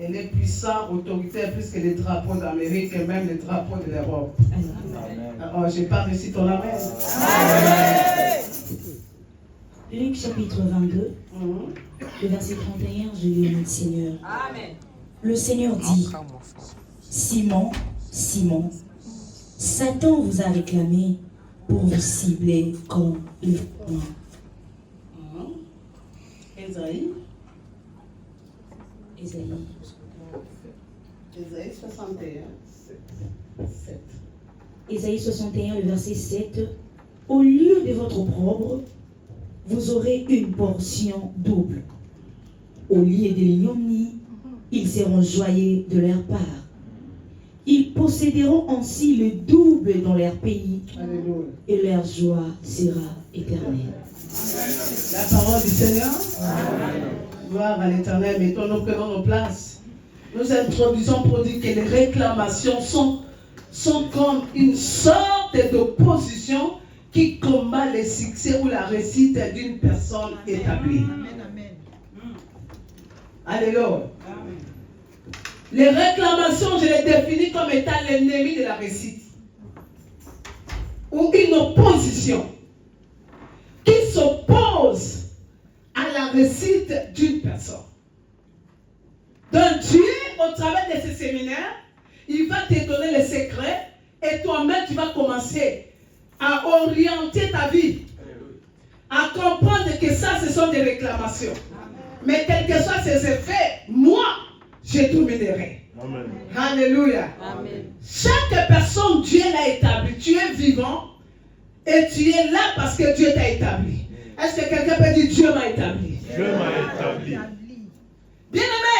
Elle est puissante, autoritaire, plus que les drapeaux d'Amérique et même les drapeaux de l'Europe. Oh, j'ai pas réussi ton amen. Luc chapitre 22, le verset 31, je lis le Seigneur. Amen. Le Seigneur dit, Simon, Simon, Satan vous a réclamé pour vous cibler comme le foin. Ésaïe. Ésaïe 61. 7. Ésaïe 61, le verset 7. Au lieu de votre opprobre, vous aurez une portion double. Au lieu de l'ignominie, ils seront joyeux de leur part. Ils posséderont ainsi le double dans leur pays. Alléluia. Et leur joie sera éternelle. La parole du Seigneur. Gloire à l'Éternel. Mettons-nous que dans nos places. Nous introduisons pour dire que les réclamations sont comme une sorte d'opposition qui combat le succès ou la réussite d'une personne établie. Alléluia. Les réclamations, je les définis comme étant l'ennemi de la réussite. Ou une opposition qui s'oppose à la réussite d'une personne. Donc Dieu, au travers de ce séminaire, il va te donner les secrets et toi-même tu vas commencer à orienter ta vie, à comprendre que ça, ce sont des réclamations. Mais quels que soient ces effets, moi, je dominerai. Amen. Alléluia. Amen. Chaque personne, Dieu l'a établi. Tu es vivant et tu es là parce que Dieu t'a établi. Est-ce que quelqu'un peut dire Dieu m'a établi? Dieu m'a établi. Bien-aimé,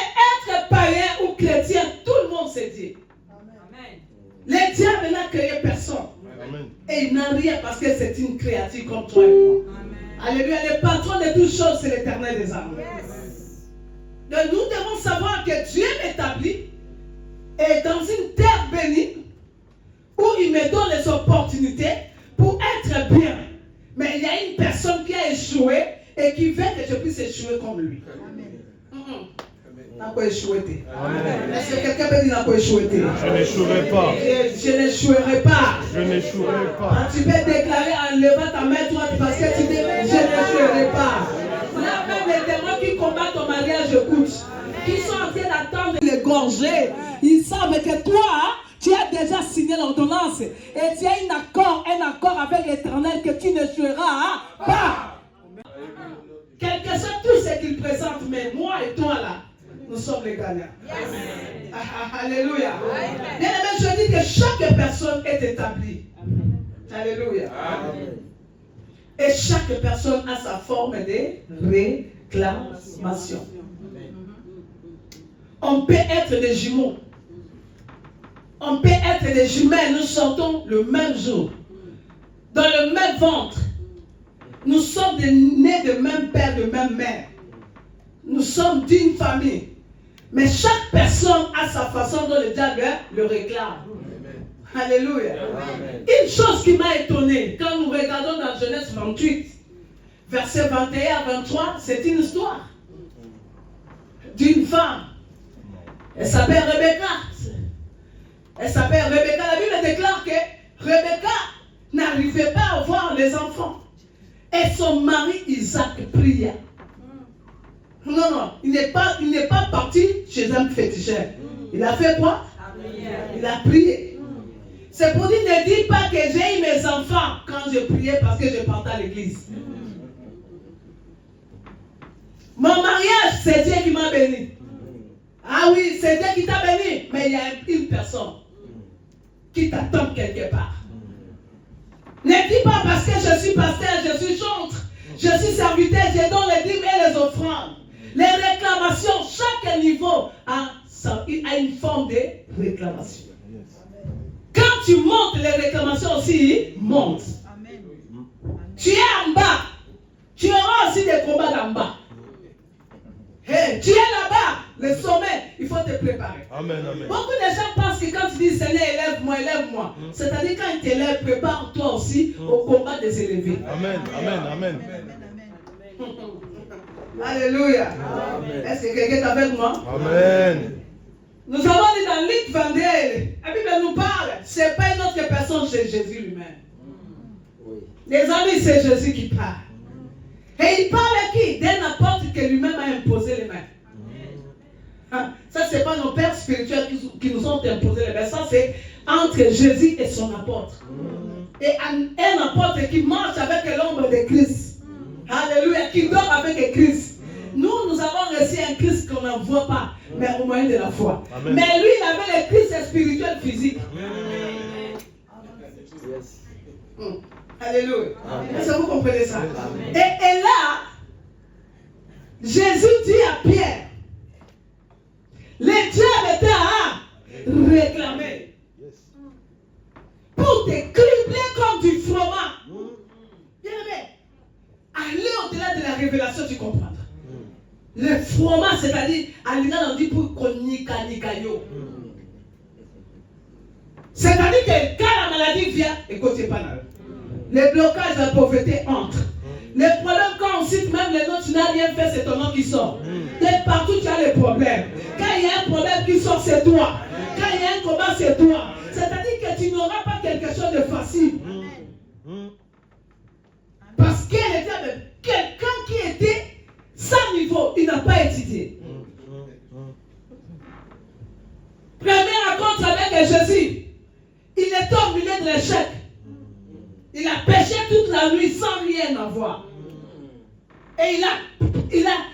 être païen ou chrétien, tout le monde se dit. Amen. Le diable n'a créé personne. Amen. Et il n'a rien parce que c'est une créature comme toi et moi. Amen. Alléluia. Le patron de toutes choses, c'est l'Éternel des armées. Donc nous devons savoir que Dieu m'établit et dans une terre bénie où il me donne les opportunités pour être bien. Mais il y a une personne qui a échoué et qui veut que je puisse échouer comme lui. N'a pas échoué. Est-ce que quelqu'un peut dire n'a pas échoué? Je n'échouerai pas. Je n'échouerai pas. Je n'échouerai pas. Tu peux déclarer en levant ta main droite parce que tu dis je n'échouerai pas. Là même les démons qui combattent ton mariage, écoute, qui sont en train d'attendre les gorgées, ils savent que toi, tu as déjà signé l'ordonnance et tu as un accord avec l'Éternel que tu n'échoueras pas. Quel que soit tout ce qu'il présente, mais moi et toi là, nous sommes les gagnants. Alléluia. Bien aimé, je dis que chaque personne est établie. Alléluia. Et chaque personne a sa forme de réclamation. On peut être des jumeaux. On peut être des jumelles. Nous sortons le même jour. Dans le même ventre. Nous sommes nés de même père, de même mère. Nous sommes d'une famille. Mais chaque personne a sa façon dont le diable le réclame. Alléluia. Une chose qui m'a étonné, quand nous regardons dans Genèse 28, versets 21 à 23, c'est une histoire d'une femme. Elle s'appelle Rebecca. Elle s'appelle Rebecca. La Bible déclare que Rebecca n'arrivait pas à voir les enfants. Et son mari Isaac pria. Non, il n'est pas parti chez un féticheur. Il a fait quoi? Il a prié. C'est pour dire, ne dis pas que j'ai eu mes enfants quand je priais parce que je partais à l'église. Mon mariage, c'est Dieu qui m'a béni. Ah oui, c'est Dieu qui t'a béni. Mais il y a une personne qui t'attend quelque part. Ne dis pas parce que je suis pasteur, je suis chantre, je suis serviteur, je donne les dîmes et les offrandes. Les réclamations, chaque niveau a une forme de réclamation. Quand tu montes, les réclamations aussi montent. Tu es en bas, tu auras aussi des combats d'en bas. Hey, tu es là-bas, le sommet, il faut te préparer. Amen, amen. Beaucoup de gens pensent que quand tu dis Seigneur, élève-moi, élève-moi. C'est-à-dire quand il t'élève, prépare-toi aussi au combat des élevés. Amen, amen, amen. Alléluia. Est-ce que quelqu'un est avec moi? Amen. Nous avons dit dans Luc 22, la Bible nous parle, ce n'est pas une autre personne, c'est Jésus lui-même. Les amis, c'est Jésus qui parle. Et il parle à qui? D'un apôtre que lui-même a imposé les mains. Ça, ce n'est pas nos pères spirituels qui nous ont imposé les mains. Ça, c'est entre Jésus et son apôtre. Et un apôtre qui marche avec l'ombre de Christ. Alléluia. Qui dort avec Christ. Nous avons reçu un Christ qu'on ne voit pas, mais au moyen de la foi. Amen. Mais lui, il avait le Christ spirituel physique. Alléluia. Est-ce que vous comprenez ça? Et là, Jésus dit à Pierre, les diables étaient à réclamer pour te cribler comme du fromage. Bien aimé, aller au-delà de la révélation, tu comprends. Le fromage, c'est-à-dire, Alina on dit pour qu'on nika-nika-yo. C'est-à-dire que quand la maladie vient, écoutez pas là. Les blocages de la pauvreté entrent. Les problèmes, quand on cite même les noms, tu n'as rien fait, c'est ton nom qui sort. Et partout, tu as les problèmes. Quand il y a un problème qui sort, c'est toi. Quand il y a un combat, c'est toi. C'est-à-dire que tu n'auras pas quelque chose de facile. Parce qu'elle était avec quelqu'un qui était sans niveau, il n'a pas étudié. Première rencontre avec Jésus, il était au milieu de l'échec. Il a péché toute la nuit sans rien avoir. Et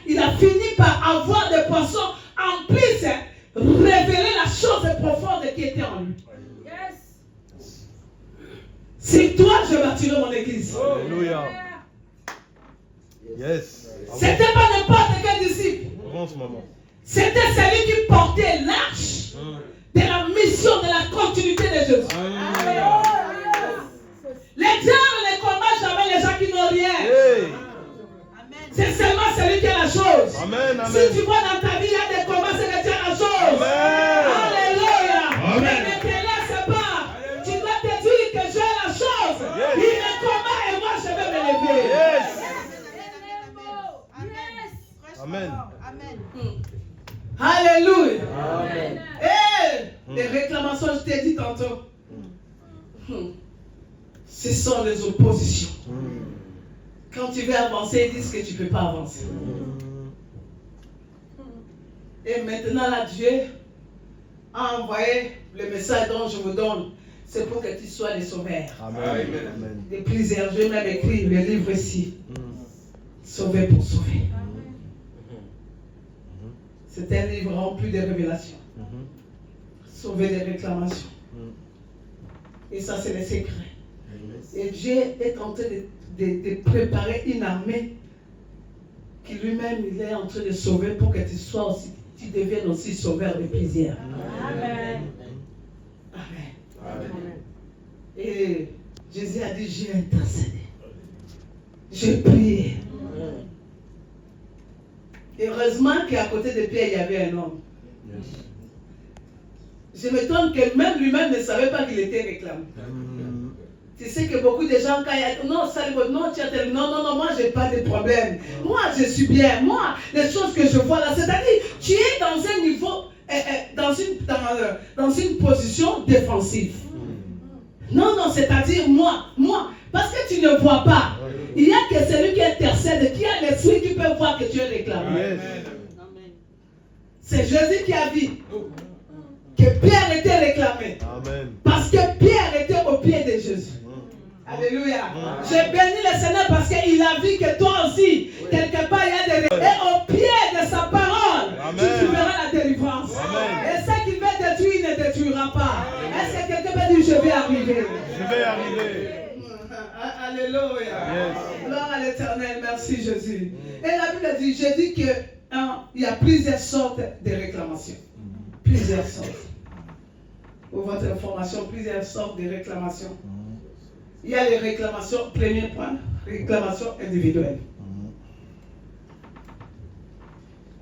il a fini par avoir des poissons en plus, révéler la chose profonde qui était en lui. C'est toi, je bâtirai mon église. Alléluia. Yes. C'était pas n'importe quel disciple. C'était celui qui portait l'arche de la mission, de la continuité de Jésus. Les diables ne combattent jamais les gens qui n'ont rien. Hey. C'est seulement celui qui a la chose. Amen, amen. Si tu vois dans ta vie, il y a des combats, c'est que tu as la chose. Amen. Alléluia. Mais ne te laisse pas. Tu dois te dire que j'ai la chose. Yes. Il me combat et moi je vais me lever. Yes. Amen. Alléluia. Amen. Et les réclamations, je t'ai dit tantôt. Ce sont les oppositions. Quand tu veux avancer, ils disent que tu ne peux pas avancer. Et maintenant, là, Dieu a envoyé le message dont je vous donne. C'est pour que tu sois le sauveur. Amen. De plusieurs, je vais même écrire le livre ici. Sauver pour sauver. C'est un livre rempli de révélations. Sauver des réclamations. Et ça, c'est le secret. Et Dieu est en train de préparer une armée qui lui-même il est en train de sauver pour que tu sois aussi, tu deviennes aussi sauveur de plusieurs. Amen. Amen. Et Jésus a dit, j'ai intercédé. J'ai prié. Et heureusement qu'à côté de Pierre, il y avait un homme. Je m'étonne que même lui-même ne savait pas qu'il était réclamé. Tu sais que beaucoup de gens, quand il y a... Non, ça, non, tu as tel... Non, moi, je n'ai pas de problème. Moi, je suis bien. Moi, les choses que je vois là, c'est-à-dire, tu es dans un niveau, dans une position défensive. Non, c'est-à-dire moi. Parce que tu ne vois pas. Il n'y a que celui qui intercède, qui a l'esprit qui peut voir que tu es réclamé. Amen. C'est Jésus qui a dit que Pierre était réclamé. Amen. Parce que Pierre était au pied de Jésus. Alléluia. J'ai béni le Seigneur parce qu'il a vu que toi aussi, quelque part, il y a des... Et au pied de sa parole, tu trouveras la délivrance. Amen. Et ce qu'il veut détruire, il ne détruira pas. Est-ce que quelqu'un peut dire, je vais arriver? Je vais arriver. Alléluia. Yes. Gloire à l'Éternel. Merci Jésus. Et la Bible dit, je dis qu'il y a plusieurs sortes de réclamations. Plusieurs sortes. Pour votre information, plusieurs sortes de réclamations. Il y a les réclamations, premier point, réclamations individuelles.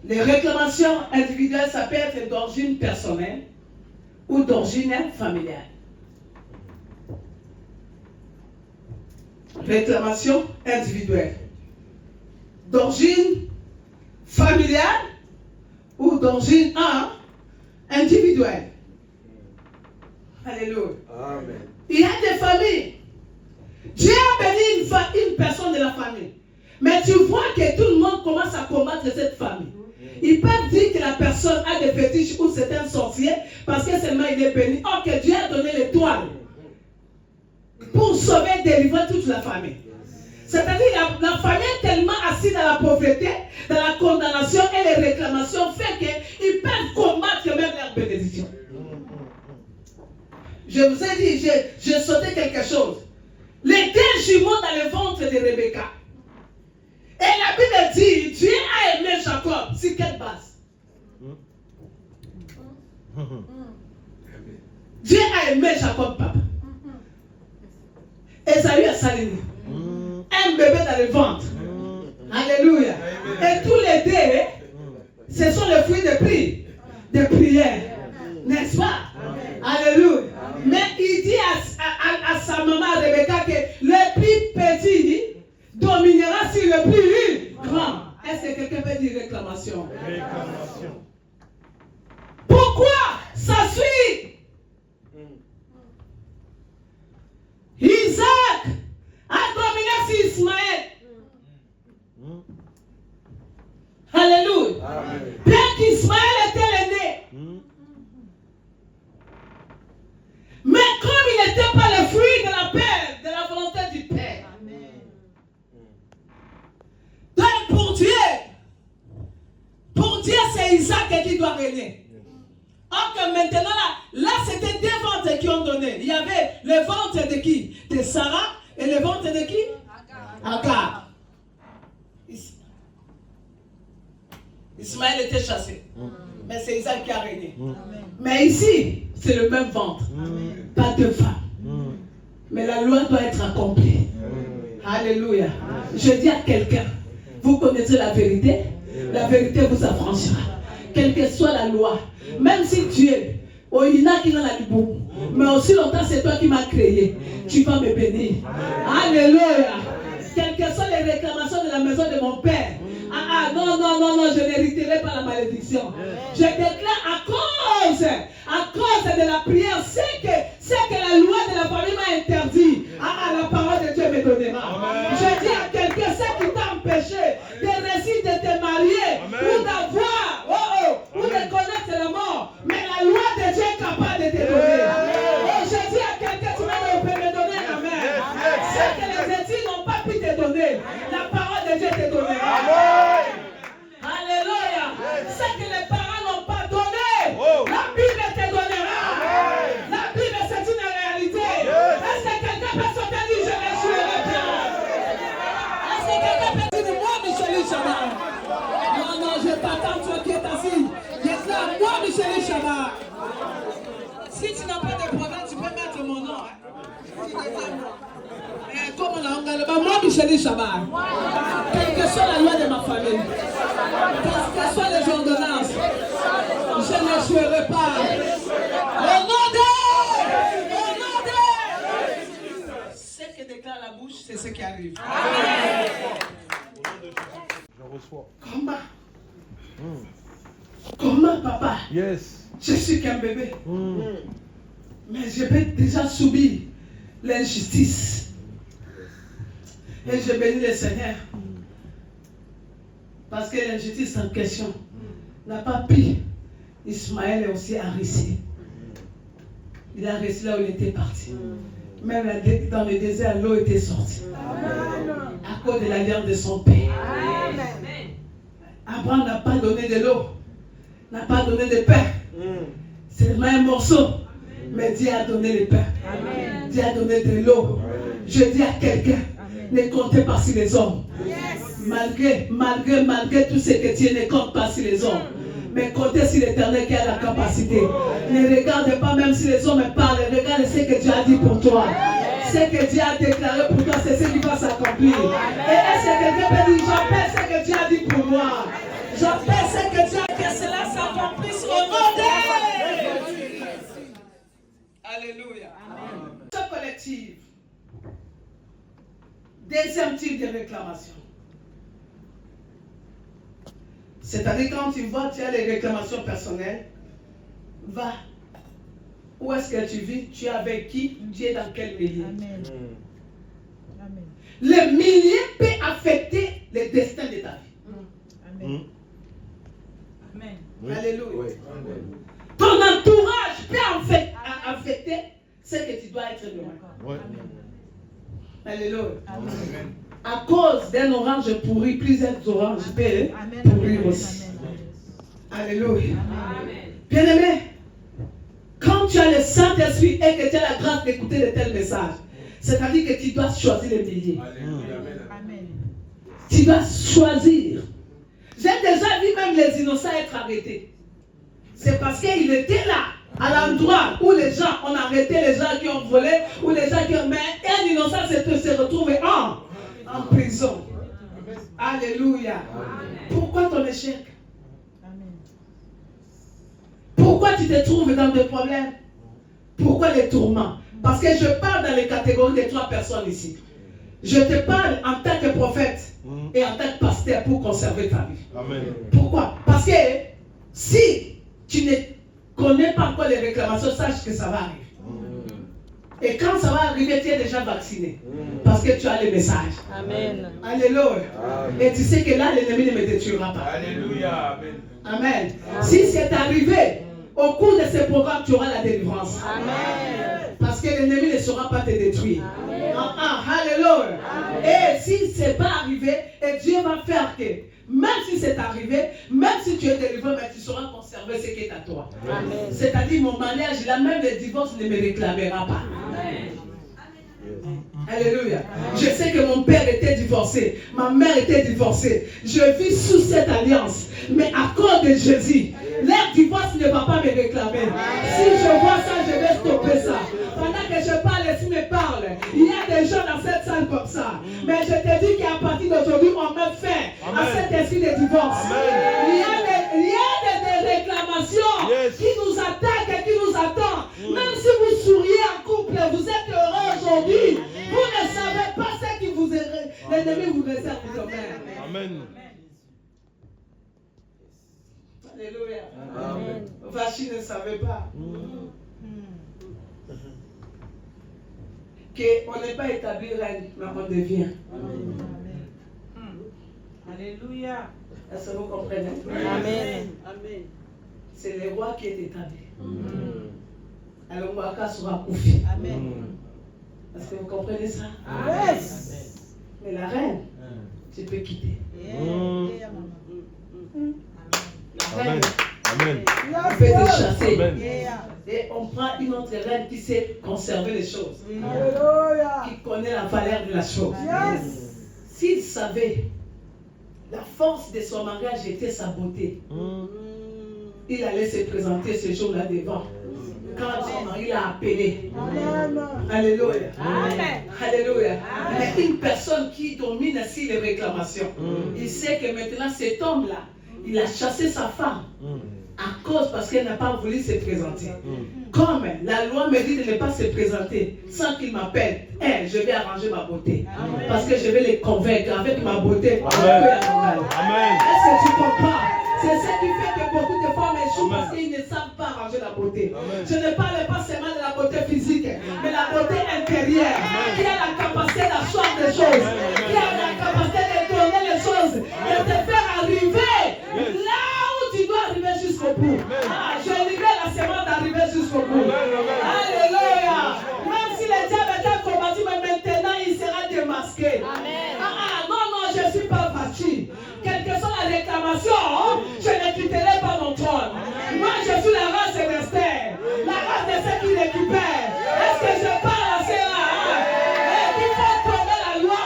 Les réclamations individuelles, ça peut être d'origine personnelle ou d'origine familiale. Réclamation individuelle. D'origine familiale ou d'origine individuelle. Alléluia. Amen. Il y a des familles. Dieu a béni une personne de la famille. Mais tu vois que tout le monde commence à combattre cette famille. Ils peuvent dire que la personne a des fétiches ou c'est un sorcier parce que seulement il est béni. Or que Dieu a donné l'étoile pour sauver et délivrer toute la famille. C'est-à-dire la famille est tellement assise dans la pauvreté, dans la condamnation et les réclamations fait qu'ils peuvent combattre même leur bénédiction. Je vous ai dit, j'ai sauté quelque chose. Les deux jumeaux dans le ventre de Rebecca. Et la Bible dit, Dieu a aimé Jacob. Sur quelle base? Dieu a aimé Jacob, papa. Esaü a saliné. Un bébé dans le ventre. Alléluia. Et tous les deux, ce sont les fruits de prière. N'est-ce pas? Alléluia. Mais il dit à sa maman Rebecca que le plus petit dominera sur le plus grand. Est-ce que quelqu'un peut dire réclamation? Réclamation. Pourquoi ça suit? Isaac a dominé sur Ismaël. Alléluia. Bien qu'Ismaël était l'aîné. Mais comme il n'était pas le fruit de la paix, de la volonté du Père. Donc pour Dieu c'est Isaac qui doit régner. Or que maintenant là c'était deux ventres qui ont donné. Il y avait le ventre de qui? De Sarah et le ventre de qui? Agar. Ismaël était chassé. Mais c'est Isaac qui a régné. Mais ici, c'est le même ventre. Pas de femme. Mais la loi doit être accomplie. Alléluia. Je dis à quelqu'un, vous connaissez la vérité vous affranchira. Quelle que soit la loi. Même si Dieu, il y en a qui n'ont la libou. Mais aussi longtemps, c'est toi qui m'as créé. Tu vas me bénir. Alléluia. Quelles que soient les réclamations de la maison de mon père. Non, je n'hériterai pas la malédiction. Je déclare à cause de la prière, c'est que la loi de la famille m'a interdit. La parole de Dieu me donnera. Je dis à quelqu'un, ce qui t'a empêché de réussir de te marier, ou d'avoir, ou de connaître la mort, mais la loi de Dieu est capable de te donner. Je dis à quelqu'un, tu peux me donner amen. Ce que les études n'ont pas pu te donner, la parole de Dieu te donnera. Alléluia. Ce que les parents n'ont pas donné, la Bible te donnera. La Bible, c'est une réalité. Est-ce que quelqu'un peut sauter dire je ne jouerai pas? Est-ce que quelqu'un peut dire moi, Michel Chabat? Non, je t'attends, toi qui es assis. Je dis à moi, Michel Chabat. Si tu n'as pas de problème, tu peux mettre mon nom. Comme on a engagé, moi, Michel Chabat. Quelle que soit la loi de ma famille, quelles que soient les ordonnances, je ne jouerai pas. Au nom de ce que déclare la bouche, c'est ce qui arrive. Je reçois. Comment, papa? Yes. Je suis qu'un bébé. Mais je vais déjà subir l'injustice. Et je bénis le Seigneur. Parce que l'injustice en question n'a pas pu. Ismaël est aussi a réussi. Il a réussi là où il était parti. Même dans le désert, l'eau était sortie. À cause de l'alliance de son père. Abraham n'a pas donné de l'eau. N'a pas donné de pain. C'est seulement un morceau. Mais Dieu a donné le pain. Dieu a donné de l'eau. Je dis à quelqu'un, ne comptez pas sur les hommes. Malgré tout ce que Dieu ne compte pas sur les hommes. Mais comptez sur l'Éternel qui a la capacité. Ne regardez pas même si les hommes parlent. Regardez ce que Dieu a dit pour toi. Ce que Dieu a déclaré pour toi, c'est ce qui va s'accomplir. Et est-ce que quelqu'un peut dire, j'appelle ce que Dieu a dit pour moi. J'appelle ce que Dieu a dit, que cela s'accomplisse au nom de Dieu. Alléluia. Amen. Collective. Deuxième type de réclamation. C'est-à-dire quand tu vois, tu as les réclamations personnelles, Va. Où est-ce que tu vis? Tu es avec qui? Tu es dans quel milieu? Amen. Amen. Le milieu peut affecter le destin de ta vie. Amen. Amen. Oui. Alléluia. Oui. Ton entourage peut affecter ce que tu dois être demain. Ouais. Alléluia. Amen. À cause d'un orange pourri, plusieurs oranges peuvent Amen. pourrir aussi. Amen. Alléluia. Amen. Bien-aimé, quand tu as le Saint-Esprit et que tu as la grâce d'écouter de tels messages, c'est-à-dire que tu dois choisir le milieu. Amen. Tu dois choisir. J'ai déjà vu même les innocents être arrêtés. C'est parce qu'ils étaient là, à l'endroit où les gens ont arrêté les gens qui ont volé, ou les gens qui ont... Mais un innocent se retrouve en prison. Alléluia. Pourquoi ton échec? Amen. Pourquoi tu te trouves dans des problèmes? Pourquoi les tourments? Parce que je parle dans les catégories des 3 personnes ici. Je te parle en tant que prophète et en tant que pasteur pour conserver ta vie. Amen. Pourquoi? Parce que si tu ne connais pas encore les réclamations, sache que ça va arriver. Et quand ça va arriver, tu es déjà vacciné. Parce que tu as les messages. Amen. Alléluia. Et tu sais que là, l'ennemi ne me détruira pas. Alléluia. Amen. Amen. Si c'est arrivé, au cours de ce programme, tu auras la délivrance. Amen. Parce que l'ennemi ne saura pas te détruire. Alléluia. Et si ce n'est pas arrivé, et Dieu va faire que, même si c'est arrivé, même si tu es délivré, mais tu sauras conserver ce qui est à toi. Amen. C'est-à-dire mon mariage, là même le divorce ne me réclamera pas. Alléluia. Je sais que mon père était divorcé, ma mère était divorcée. Je vis sous cette alliance. Mais à cause de Jésus, leur divorce ne va pas me réclamer. Si je vois ça, je vais stopper ça. Pendant que je parle, l'esprit me parle. Il y a des gens dans cette salle comme ça. Mais je te dis qu'à partir d'aujourd'hui, on met fin à cet esprit de divorce. Il y a des réclamations qui nous attaquent et qui nous attendent. Même si vous souriez en couple, vous êtes heureux aujourd'hui. Vous ne savez pas ce qui vous est. L'ennemi vous réserve demain. Amen. Alléluia. Amen. Vachi ne savait pas qu'on n'est pas établi reine, mais on devient. Alléluia. Est-ce que vous comprenez? Amen. C'est le roi qui est établi. Alors, Mwaka sera couffé. Amen. Est-ce que vous comprenez ça? Yes. Mais la reine, tu peux quitter. La reine, Amen. on peut te chasser. Amen. Et on prend une autre reine qui sait conserver les choses, qui connaît la valeur de la chose. S'il savait, la force de son mariage était sa beauté. Il allait se présenter ce jour-là devant. Quand son mari l'a appelé. Alléluia. Alléluia. Mais une personne qui domine ainsi les réclamations, il sait que maintenant cet homme-là, il a chassé sa femme à cause parce qu'elle n'a pas voulu se présenter. Comme la loi me dit de ne pas se présenter sans qu'il m'appelle, je vais arranger ma beauté. Parce que je vais les convaincre avec ma beauté. Amen. Est-ce que tu comprends? C'est ce qui fait que beaucoup de femmes échouent parce qu'ils ne savent pas arranger la beauté. Je ne parle pas seulement de la beauté physique, mais la beauté intérieure, qui a la capacité d'asseoir des choses, qui a la capacité de donner les choses et de faire arriver là où tu dois arriver jusqu'au bout. Je livre la semence d'arriver jusqu'au bout. Alléluia. Même si le diable est combattu, mais maintenant il sera démasqué. Non, je ne suis pas battu. Quelle que soit la réclamation, je ne quitterai pas mon trône. Moi, je suis la race d'Esther, la race de ceux qui récupèrent. Est-ce que je parle à cela? Il faut tomber la loi.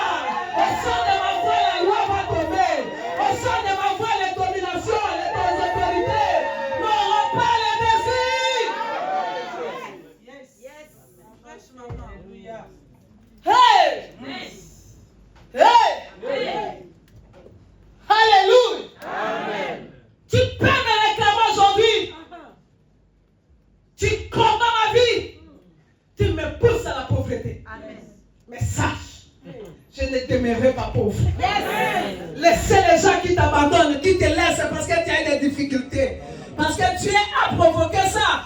Au son de ma voix, la loi va tomber. Au son de ma voix, les dominations, les autorités n'auront pas le dessus. Hey! Hey! Alléluia! Amen. Tu peux me réclamer aujourd'hui. Tu combats ma vie. Tu me pousses à la pauvreté. Amen. Mais sache, je ne demeurerai pas pauvre. Laissez les gens qui t'abandonnent, qui te laissent parce que tu as des difficultés. Parce que tu es à provoquer ça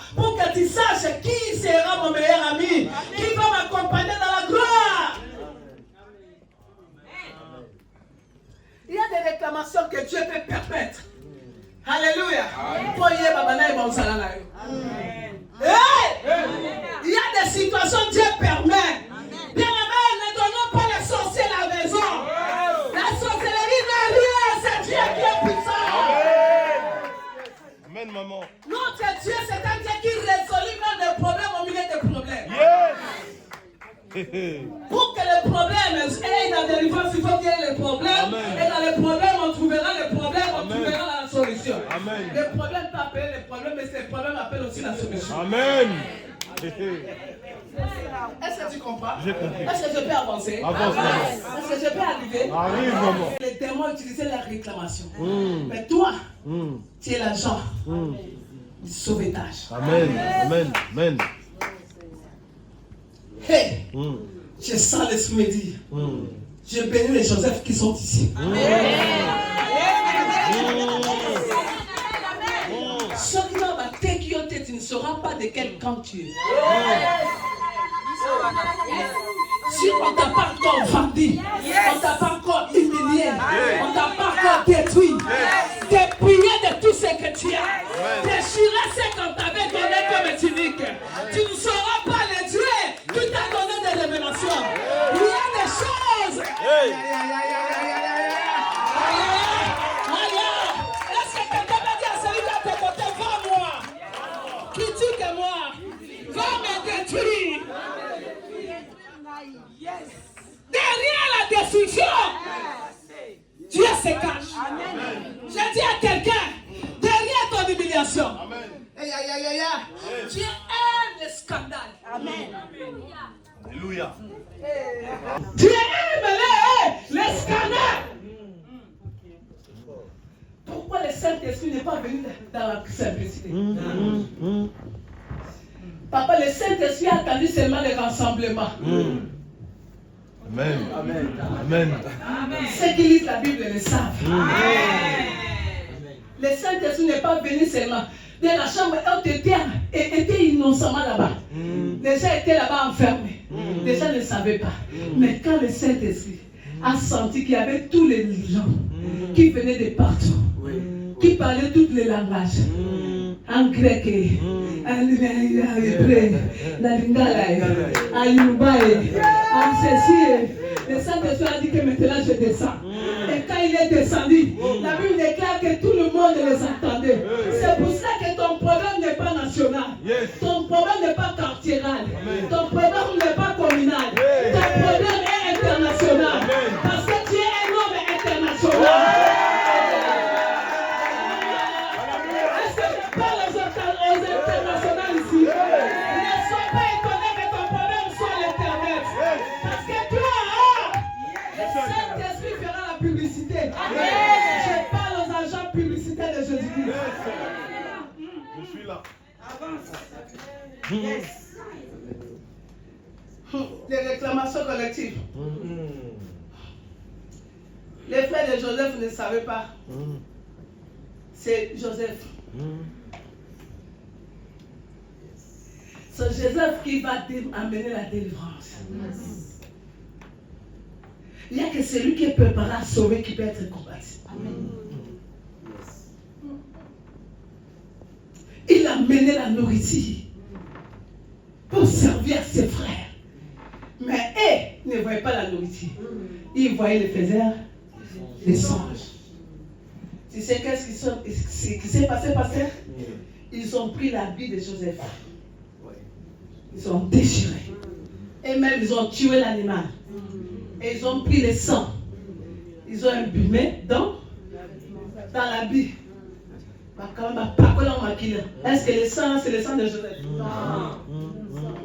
Il y a des situations que Dieu permet. Bien aimé, ne donnons pas les sorciers la maison. La sorcellerie n'est rien, c'est Dieu qui est puissant. Amen, maman. Notre Dieu, c'est un Dieu qui résout même des problèmes au milieu des problèmes. Pour que les problèmes aient dans la délivrance, il faut qu'il y ait les problèmes. Amen. Et dans les problèmes, on trouvera les problèmes, on Amen. trouvera la solution. Amen. Les problèmes peuvent appeler les problèmes, mais ces problèmes appellent aussi la solution. Amen. Est-ce que tu comprends? J'ai compris. Est-ce que je peux avancer? Avance, maman. Est-ce que je peux arriver? Arrive, maman. Les démons utilisaient la réclamation. Mais toi, tu es l'agent du sauvetage. Amen. Amen. Amen. Hey, je sens l'esprit me dire. Je bénis les Joseph qui sont ici. Ce qui va battre qui ont été, tu ne sauras pas de quel camp tu es. Si on ne t'a pas encore vendu, on ne t'a pas encore humilié, on ne t'a pas encore détruit, dépouillé de tout ce que tu as, déchiré ce qu'on t'avait donné comme tunique, tu ne sauras pas le Dieu qui t'a donné des révélations. Il y a des choses. Est-ce que quelqu'un va dire à celui qui est à tes côtés, va-moi, critique-moi, va me détruire. Derrière la destruction, Dieu se cache. Je dis à quelqu'un, derrière ton humiliation, Dieu aime le scandale. Alléluia. Dieu aime les scandales. Pourquoi le Saint-Esprit n'est pas venu dans la simplicité? Papa, le Saint-Esprit a attendu seulement les rassemblements. Amen. Amen. Ceux qui lisent la Bible le savent. Le Saint-Esprit n'est pas venu seulement. De la chambre haute était innocemment là-bas. Les gens étaient là-bas enfermés. Les gens ne savaient pas. Mais quand le Saint-Esprit a senti qu'il y avait tous les gens qui venaient de partout, qui parlaient tous les langages, en grec, en hébreu, en lingala, en yubaï, en ceci. Le Saint-Esprit a dit que maintenant je descends. Et quand il est descendu, la Bible déclare que tout le monde les entendait. C'est pour ça que ton problème n'est pas national. Ton problème n'est pas carcéral. Ton problème n'est pas communal. Ton problème est international. Parce que tu es un homme international. Est-ce que je parle aux internationaux ici? Ne sois pas étonné que ton problème soit l'internet. Parce que toi, le Saint-Esprit fera la publicité. Je parle aux agents publicitaires de Jésus-Christ. Je suis là. Les réclamations collectives. Les frères de Joseph ne savaient pas. C'est Joseph. C'est Joseph qui va amener la délivrance. Il n'y a que celui qui est préparé à sauver qui peut être combattu. Il a mené la nourriture pour servir à ses frères. Mais eux ne voyaient pas la nourriture. Ils voyaient les faiseurs des songes. Tu sais qu'est-ce qui s'est passé, pasteur? Ils ont pris l'habit de Joseph. Ils ont déchiré. Et même ils ont tué l'animal. Et ils ont pris le sang. Ils ont imbumé dans l'habit. Est-ce que le sang, c'est le sang de Joseph? Non.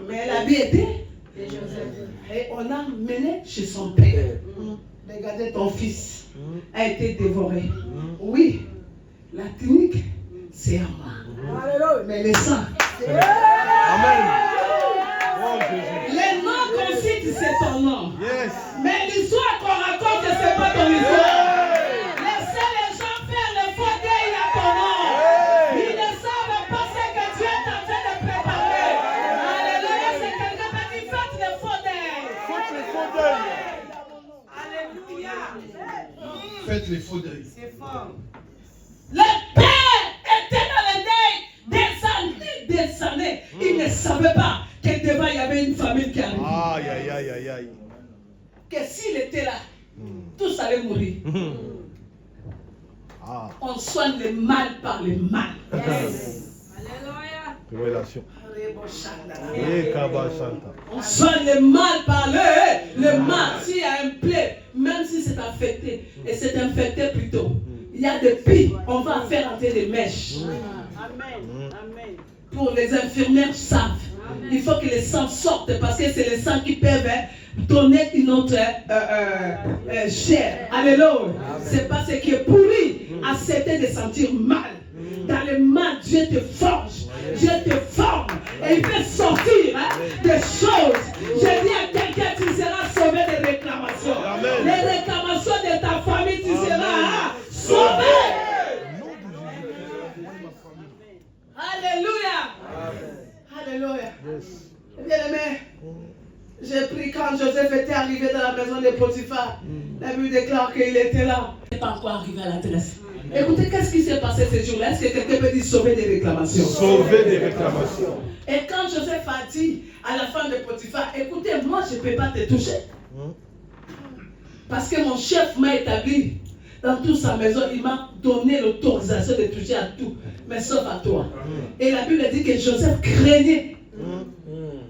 Mais l'habit était de Joseph. Et on a mené chez son père. Regardez, ton fils a été dévoré. Oui, la tunique, c'est à moi. Mais le sang, c'est à Amen. Oh Jésus. les noms qu'on cite, c'est ton nom. Yes. Mais l'histoire qu'on raconte, c'est pas ton histoire. Laissez les gens faire le faux deuil à ton nom. Ils ne savent pas ce que Dieu est en train de préparer. Alléluia, c'est quelqu'un qui dit faites le faux deuil. Faites les faux deuil. Alléluia. Faites les faux deuil. C'est fort. Le Père était dans le deuil des des années, il ne savait pas que devant il y avait une famille qui arrivait. Aïe, aïe, aïe, aïe, aïe. Que s'il était là, tous allaient mourir. Ah, On soigne le mal par le mal. révélation. Et Kabashanta. On soigne le mal par le mal. S'il y a un plaie, même si c'est infecté, et c'est infecté plutôt, il y a des pics, on va faire entrer des mèches. Amen. Amen. Pour les infirmières savent. Il faut que les sangs sortent parce que c'est les sangs qui peuvent donner une autre chair. Alléluia. C'est pas ce qui est pourri. Accepter de sentir mal. Dans le mal, Dieu te forge. Dieu te forme. Et il fait sortir des choses. Je dis à quelqu'un, tu seras sauvé des réclamations. Amen. Les réclamations de ta famille, tu seras sauvé. Alléluia. Alléluia. Bien-aimé, j'ai pris quand Joseph était arrivé dans la maison de Potiphar. La Bible déclare qu'il était là. Il n'est pas encore arrivé à l'adresse. Écoutez, qu'est-ce qui s'est passé ce jour-là? Est-ce que quelqu'un peut dire sauver des réclamations? Sauver des réclamations. Et quand Joseph a dit à la femme de Potiphar, écoutez, moi je ne peux pas te toucher. Parce que mon chef m'a établi dans toute sa maison, il m'a donné l'autorisation de toucher à tout, mais sauf à toi. Et la Bible dit que Joseph craignait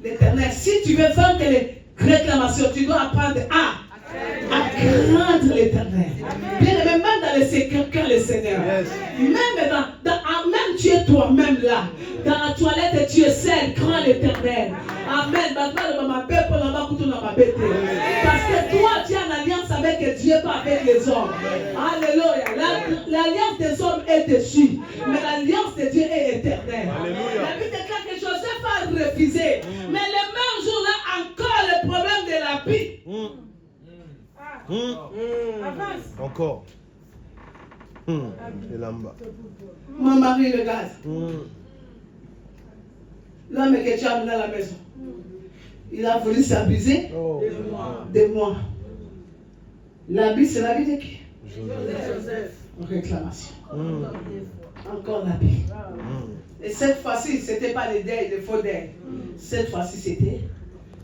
l'Éternel. Si tu veux vaincre les réclamations, tu dois apprendre à craindre l'Éternel. Bien aimé, même dans les secrets, quand le Seigneur, même tu es toi-même là, dans la toilette, tu es seul, crains l'Éternel. Amen. Parce que toi, tu es en alliance avec Dieu, pas avec les hommes. Alléluia. L'alliance des hommes est dessus, mais l'alliance de Dieu est éternelle. La Bible déclare que Joseph a refusé, mais le même jour-là, encore le problème de la vie. Encore. Et là-bas. Mon mari regarde. L'homme que tu as amené à la maison, il a voulu s'abuser de moi. L'habit, c'est l'habit de qui? Joseph. Réclamation. Encore l'habit. Et cette fois-ci, ce n'était pas les deuils, les faux deuils. Cette fois-ci, c'était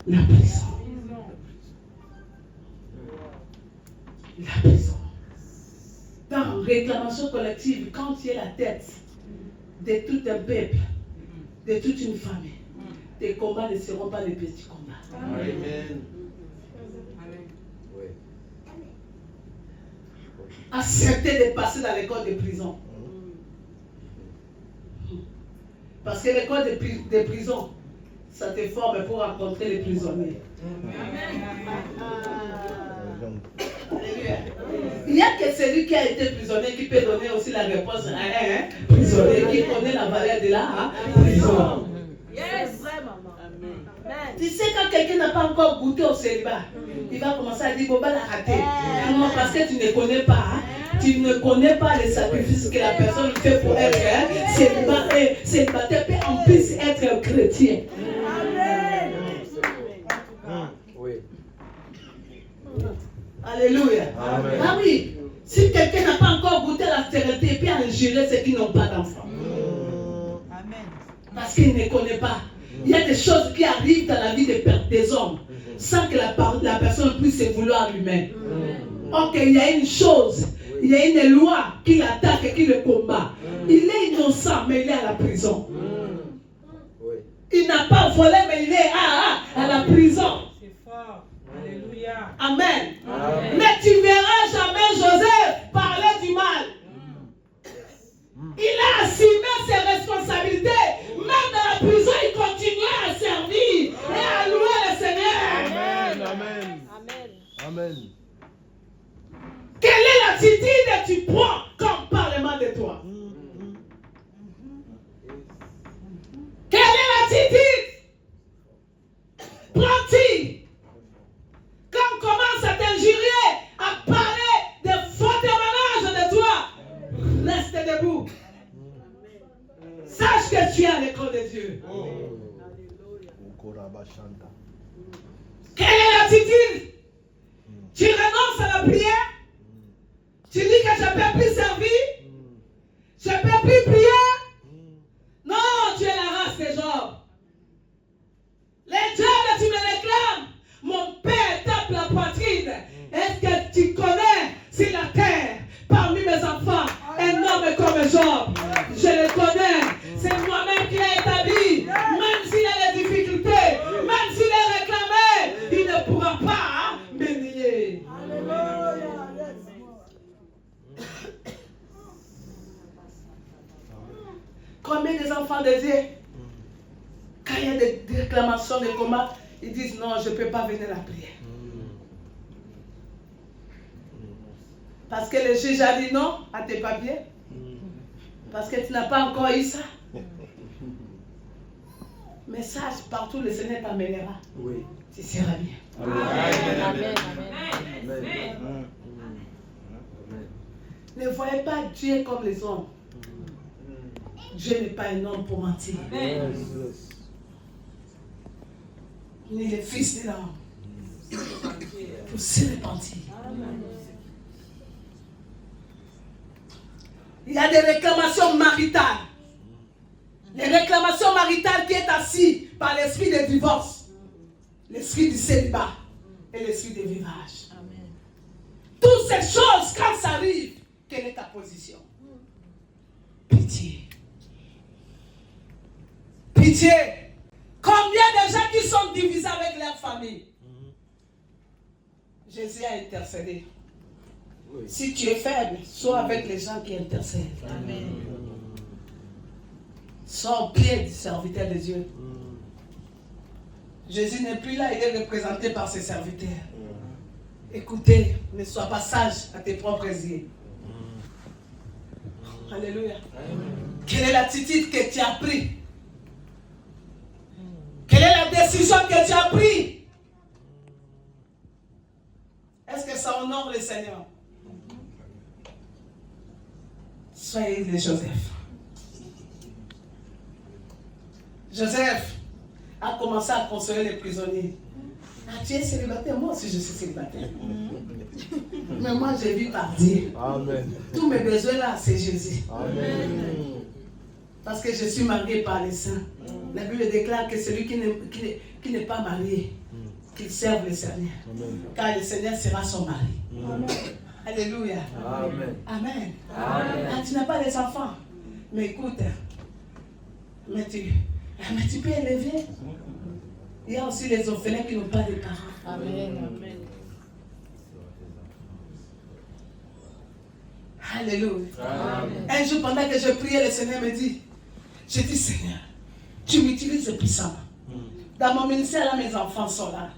la prison. La prison. Dans réclamation collective, quand tu es la tête de tout un peuple, de toute une famille, tes combats ne seront pas les petits combats. Amen. Accepter de passer dans l'école de prison. Parce que l'école de prison, ça te forme pour rencontrer les prisonniers. Il n'y a que celui qui a été prisonnier qui peut donner aussi la réponse à un prisonnier qui connaît la valeur de la prison. Yes, vraiment. Amen. Tu sais, quand quelqu'un n'a pas encore goûté au célibat, il va commencer à dire, bon, bah, la rater. Comment? Parce que tu ne connais pas. Tu ne connais pas les sacrifices que la personne fait pour être célibataire, peut en plus être chrétien. Amen. Oui. Alléluia. Amen. Ah oui, si quelqu'un n'a pas encore goûté la stérilité, il peut ingérer ceux qui n'ont pas d'enfants. Parce qu'il ne connaît pas. Il y a des choses qui arrivent dans la vie des hommes sans que la personne puisse se vouloir lui-même. Ok, il y a une chose, il y a une loi qui l'attaque et qui le combat. Il est innocent, mais il est à la prison. Il n'a pas volé, mais il est à la prison. C'est fort. Alléluia. Amen. Mais tu ne verras jamais Joseph parler du mal. Il a assumé ses responsabilités. Même dans la prison, il continuait à servir et à louer le Seigneur. Amen. Amen. Amen. Quelle est l'attitude que tu prends comme parlement de toi? Quelle est l'attitude? Prends-tu? Quand on commence à t'injurier, à parler de faux témoignages de toi, reste debout. Sache que tu es à l'école de Dieu. Quelle est l'attitude? Tu renonces à la prière? Tu dis que je ne peux plus servir? Je ne peux plus prier? Non, tu es la race de des réclamations, des combats, ils disent non, je ne peux pas venir à la prière. Parce que le juge a dit non à tes papiers. Parce que tu n'as pas encore eu ça. Mais sache, partout le Seigneur t'amènera. Oui. Tu seras bien. Amen. Ne voyez pas Dieu comme les hommes. Dieu n'est pas un homme pour mentir. Ni le fils de l'homme. Pour se repentir. Il y a des réclamations maritales. Les réclamations maritales qui est assis par l'esprit de divorce, l'esprit du célibat et l'esprit de vivage. Toutes ces choses, quand ça arrive, quelle est ta position? Pitié. Pitié. Combien de gens qui sont divisés avec leur famille? Jésus a intercédé. Oui. Si tu es faible, sois avec les gens qui intercèdent. Amen. Sois au pied du serviteur de Dieu. Jésus n'est plus là, il est représenté par ses serviteurs. Écoutez, ne sois pas sage à tes propres yeux. Alléluia. Quelle est l'attitude que tu as prise? Quelle est la décision que tu as prise? Est-ce que ça honore le Seigneur? Soyez les Joseph. Joseph a commencé à consoler les prisonniers. Ah, tu es célibataire? Moi aussi je suis célibataire. Mais moi j'ai vu partir. Amen. Tous mes besoins là, c'est Jésus. Amen. Parce que je suis marié par les saints. La Bible déclare que celui qui n'est pas marié, qu'il serve le Seigneur. Amen. Car le Seigneur sera son mari. Amen. Alléluia. Amen. Amen. Amen. Ah, tu n'as pas les enfants. Mais écoute, mais tu peux élever. Il y a aussi les orphelins qui n'ont pas de parents. Amen. Amen. Alléluia. Amen. Un jour, pendant que je priais, le Seigneur me dit, je dis, Seigneur, tu m'utilises puissamment. Dans mon ministère, là, mes enfants sont là.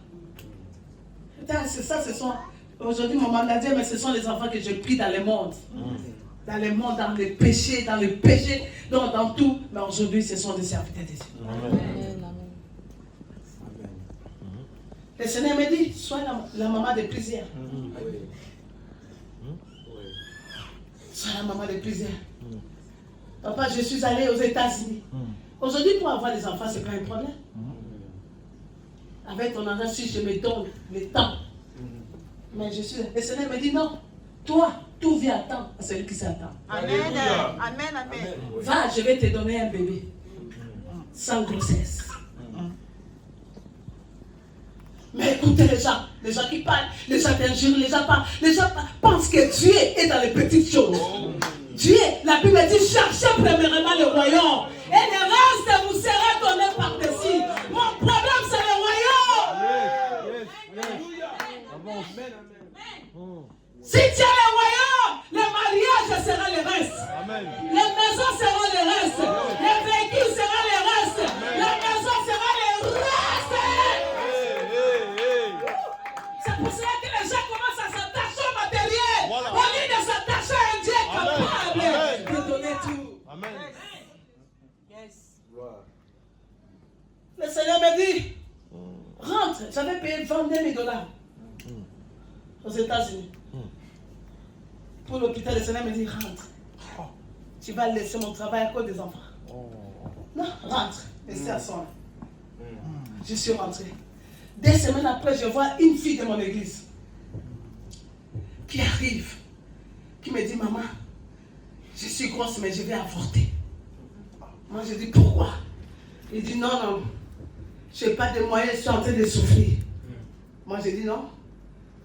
C'est ça, ce sont, aujourd'hui, mon mandat dit, mais ce sont les enfants que je prie dans le monde. Dans le monde, dans le péché, dans tout. Mais aujourd'hui, ce sont des serviteurs de Dieu. Amen. Le Seigneur me dit, sois la maman de plusieurs. Sois la maman de plusieurs. Papa, je suis allé aux États-Unis. Aujourd'hui, pour avoir des enfants, ce n'est pas un problème. Avec ton argent, si je me donne le temps. Mais le Seigneur me dit, non, toi, tout vient à temps à celui qui s'attend. Amen. Amen. Amen. Va, je vais te donner un bébé. Sans grossesse. Mais écoutez les gens qui parlent, les gens qui injurent, les gens pensent que Dieu est dans les petites choses. Dieu, la Bible dit, cherchez premièrement le royaume. Et le reste vous sera donné par-dessus. Mon problème, c'est le royaume. Si tu as le royaume, le mariage sera le reste. Amen. Les maisons seront le reste. Amen. Les véhicules seront le reste. Amen. La maison sera le reste. C'est pour cela que les gens commencent à s'attacher au matériel. Voilà. Au lieu de s'attacher à un Dieu capable de donner tout. Amen. Yes. Wow. Le Seigneur me dit, rentre. J'avais payé $22,000 aux États-Unis. Pour l'hôpital, le Seigneur me dit, rentre. Tu vas laisser mon travail à cause des enfants. Non, rentre. Laissez à son. Je suis rentré. 2 semaines après, je vois une fille de mon église qui arrive, qui me dit, maman, je suis grosse, mais je vais avorter. Moi, je dis, pourquoi? Il dit, non, je n'ai pas de moyens, je suis en train de souffrir. Moi, je dis, non,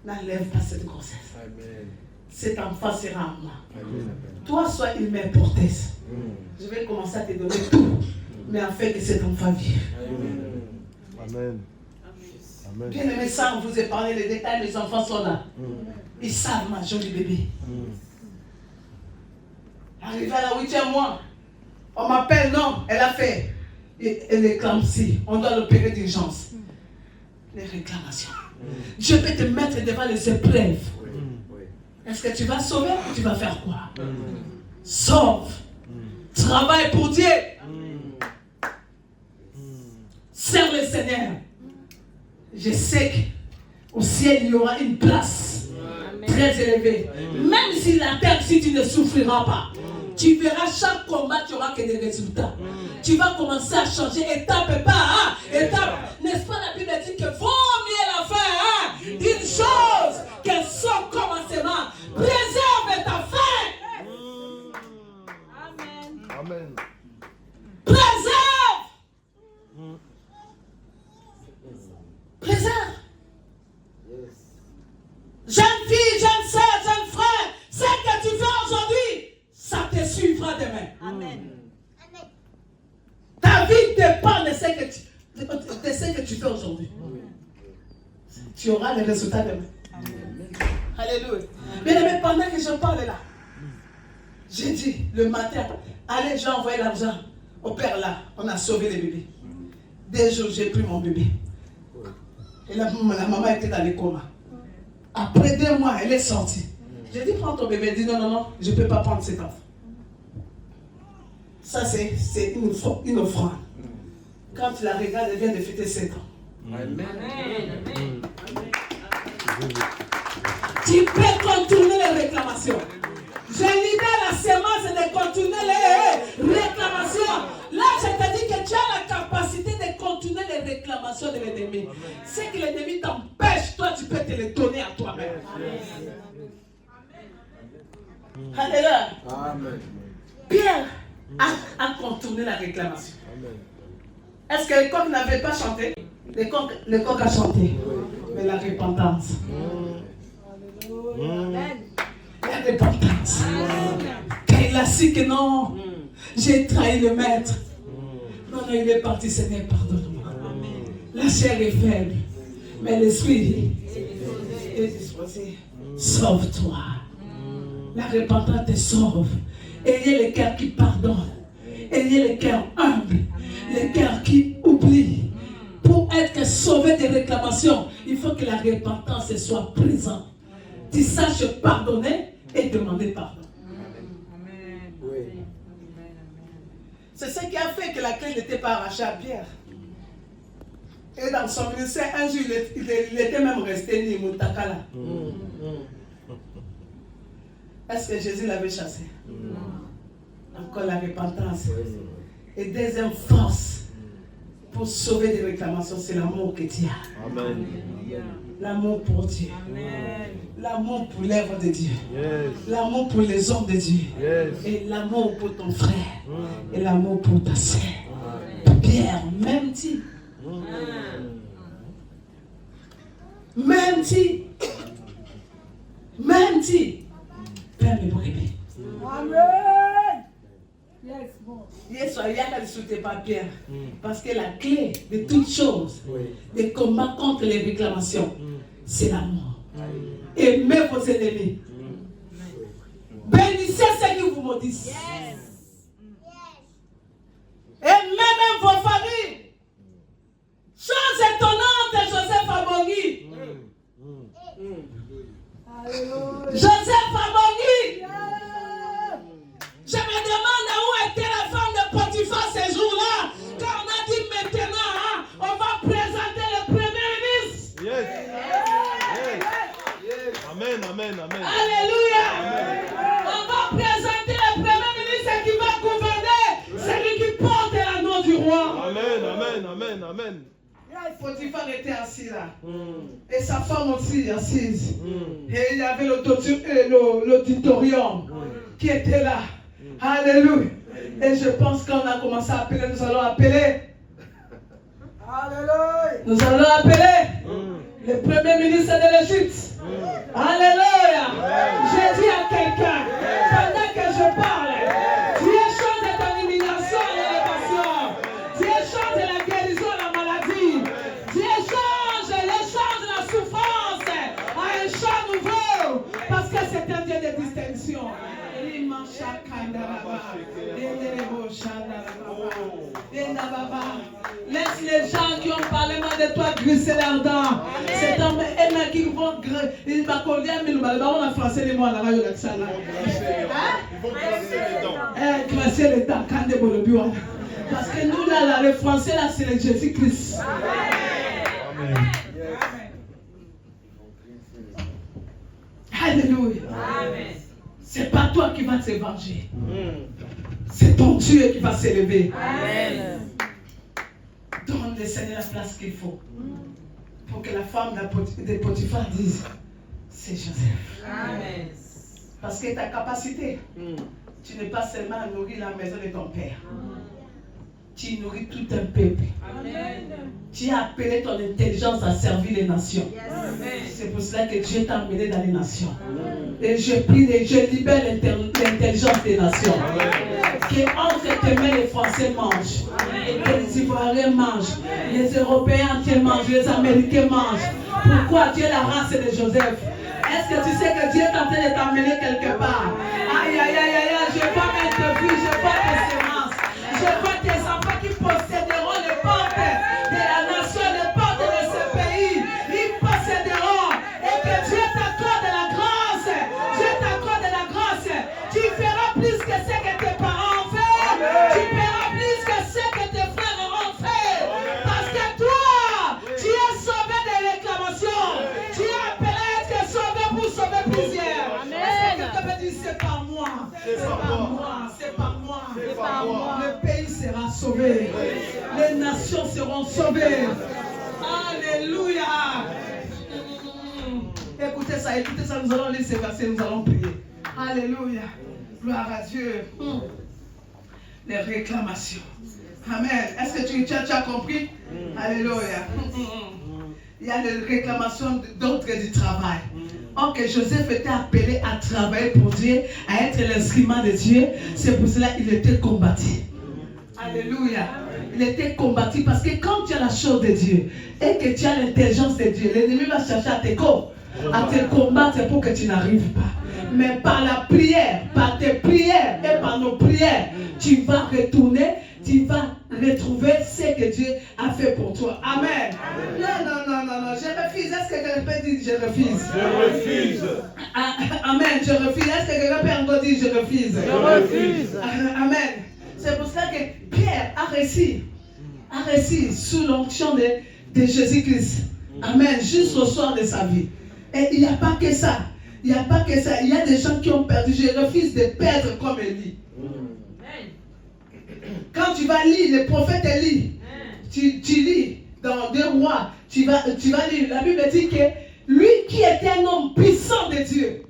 n'enlève pas cette grossesse. Amen. Cet enfant sera à moi. Amen. Toi, sois une mère porteuse. Je vais commencer à te donner tout, mais en fait que cet enfant vive. Amen. Amen. Bien aimé, ça, on vous a parlé les détails, les enfants sont là. Ils savent ma jolie bébé. Arrivé à la 8e mois, on m'appelle, non, elle a fait. et l'éclampsie, on doit l'opérer d'urgence. Les réclamations. Dieu peut te mettre devant les épreuves. Est-ce que tu vas sauver ou tu vas faire quoi? Sauve. Travaille pour Dieu. Serre le Seigneur. Je sais qu'au ciel, il y aura une place très élevée. Même si la terre, si tu ne souffriras pas, tu verras chaque combat, tu n'auras que des résultats. Tu vas commencer à changer étape par étape. N'est-ce pas, la Bible dit que vaut mieux la fin d'une chose que son commencement. Préserve ta fin. Amen. Amen. Préserve. Préserve. Jeune fille, jeune soeur, jeune frère, ce que tu fais aujourd'hui, ça te suivra demain. Amen. Ta vie dépend de ce que tu fais aujourd'hui. Tu auras les résultats demain. Alléluia. Bien aimé, pendant que je parle là, j'ai dit le matin, allez, j'ai envoyé l'argent au père là, on a sauvé les bébés. 2 jours, j'ai pris mon bébé. Et la maman était dans le coma. Après 2 mois, elle est sortie. J'ai dit, prends ton bébé. Elle dit, non, je ne peux pas prendre cet enfant. Ça, c'est une offrande. Quand tu la regardes, elle vient de fêter 7 ans. Amen. Tu peux contourner les réclamations. Je libère la sémence de contourner les réclamations. Là, je te dis que tu as la capacité de contourner les réclamations de l'ennemi. C'est que l'ennemi t'empêche, toi, tu peux te les donner à toi-même. Alléluia. Amen. Pierre a contourné la réclamation. Est-ce que le coq n'avait pas chanté? Le coq a chanté. Mais la repentance. Amen. La repentance. Quand il a su que non, j'ai trahi le maître. Non, il est parti, Seigneur, pardonne-moi. La chair est faible, mais l'esprit est disposé. Sauve-toi. La repentance te sauve. Ayez le cœur qui pardonne. Ayez le cœur humble. Le cœur qui oublie. Pour être sauvé des réclamations, il faut que la repentance soit présente. Tu saches pardonner et demander pardon. C'est ce qui a fait que la clé n'était pas arrachée à Pierre. Et dans son ministère, un jour, il était même resté ni Moutakala. Est-ce que Jésus l'avait chassé? Encore la repentance. Et deuxième force pour sauver des réclamations, c'est l'amour que tu as. Amen. L'amour pour Dieu. Amen. L'amour pour l'œuvre de Dieu. Yes. L'amour pour les hommes de Dieu. Yes. Et l'amour pour ton frère. Et l'amour pour ta sœur. Pierre, même si. Même si. Père me brebis. Amen. Yes, bon. Yesu ayaka ne soutenait pas Pierre. Parce que la clé de toutes choses, des combats contre les réclamations, c'est l'amour. Aimez vos ennemis. Bénissez ceux qui vous maudissent. Aimez même vos familles. Chose étonnante, Joseph Abongi. Joseph Abongi. Je me demande où était la femme de Potiphar ces jours-là. Quand on a dit maintenant, on va présenter le premier ministre. Yes. Yes. Amen, amen, amen. Alléluia. Amen. On va présenter le premier ministre qui va gouverner. Celui qui porte le nom du roi. Amen, amen, amen, amen. Potiphar était assis là. Et sa femme aussi assise. Et il y avait l'auditorium qui était là. Alléluia. Et je pense qu'on a commencé à appeler, nous allons appeler. Alléluia. Nous allons appeler le premier ministre de l'Égypte. Alléluia. J'ai dit à quelqu'un, pendant que je parle, Dieu change ton humiliation et l'élévation. Dieu change la guérison et la maladie. Dieu change la souffrance à un chant nouveau. Parce que c'est un Dieu de distinction. Et il marche Laisse les gens qui ont parlé mal de toi glisser leurs dents. C'est un homme qui vont il va coller à nous. On a français les mots à la radio. Ils vont glacer les dents. Glacer les dents. Quand des bonnes bureaux. Parce que nous, là, les Français, là, c'est le Jésus-Christ. Amen. Alléluia. Amen. C'est pas toi qui vas te venger. C'est ton Dieu qui va s'élever. Amen. Donne le Seigneur la place qu'il faut. Pour que la femme de Potiphar dise, c'est Joseph. Amen. Parce que ta capacité, tu n'es pas seulement à nourrir la maison de ton père. Tu nourris tout un peuple. Amen. Tu as appelé ton intelligence à servir les nations. Amen. C'est pour cela que Dieu t'a emmené dans les nations. Et je prie et je libère l'intelligence des nations. Que entre tes mains les Français mangent. Et que les Ivoiriens mangent. Les Européens entiers mangent. Les Américains mangent. Pourquoi Dieu la race de Joseph? Est-ce que tu sais que Dieu est en train de t'emmener quelque part? Aïe, aïe, aïe, aïe, aïe, je vois mes filles, je vois tes semences. Je vois tes enfants qui posséderont les portes de la nation, les portes de ce pays. Ils posséderont. Et que Dieu t'accorde la grâce. Dieu t'accorde la grâce. Tu feras plus que ce que tes parents ont fait. Tu feras plus que ce que tes frères ont fait. Parce que toi, tu es sauvé des réclamations. Tu es appelé à être sauvé pour sauver plusieurs. Est-ce que quelqu'un peut dire c'est pas moi? C'est pas moi. C'est pas moi. C'est pas moi. Le pays sera sauvé. Les nations seront sauvées. Alléluia. Écoutez ça, nous allons lire ces versets, nous allons prier. Alléluia. Gloire à Dieu. Les réclamations. Amen. Est-ce que tu as compris? Alléluia. Il y a les réclamations d'autres du travail. Or que Joseph était appelé à travailler pour Dieu, à être l'instrument de Dieu, c'est pour cela qu'il était combattu. Alléluia. Il était combattu parce que quand tu as la chose de Dieu et que tu as l'intelligence de Dieu, l'ennemi va chercher à te combattre pour que tu n'arrives pas. Mais par la prière, par tes prières et par nos prières, tu vas retourner, tu vas retrouver ce que Dieu a fait pour toi. Amen. Non. Je refuse. Est-ce que quelqu'un peut dire je refuse? Je refuse. Amen. Je refuse. Est-ce que quelqu'un peut encore dire je refuse? Je refuse. Amen. C'est pour cela que Pierre a réussi sous l'onction de Jésus-Christ. Amen. Jusqu'au soir de sa vie. Et il n'y a pas que ça. Il n'y a pas que ça. Il y a des gens qui ont perdu. Je refuse de perdre comme Élie. Quand tu vas lire, le prophète Élie, tu lis dans 2 Rois, tu vas lire. La Bible dit que lui qui était un homme puissant de Dieu.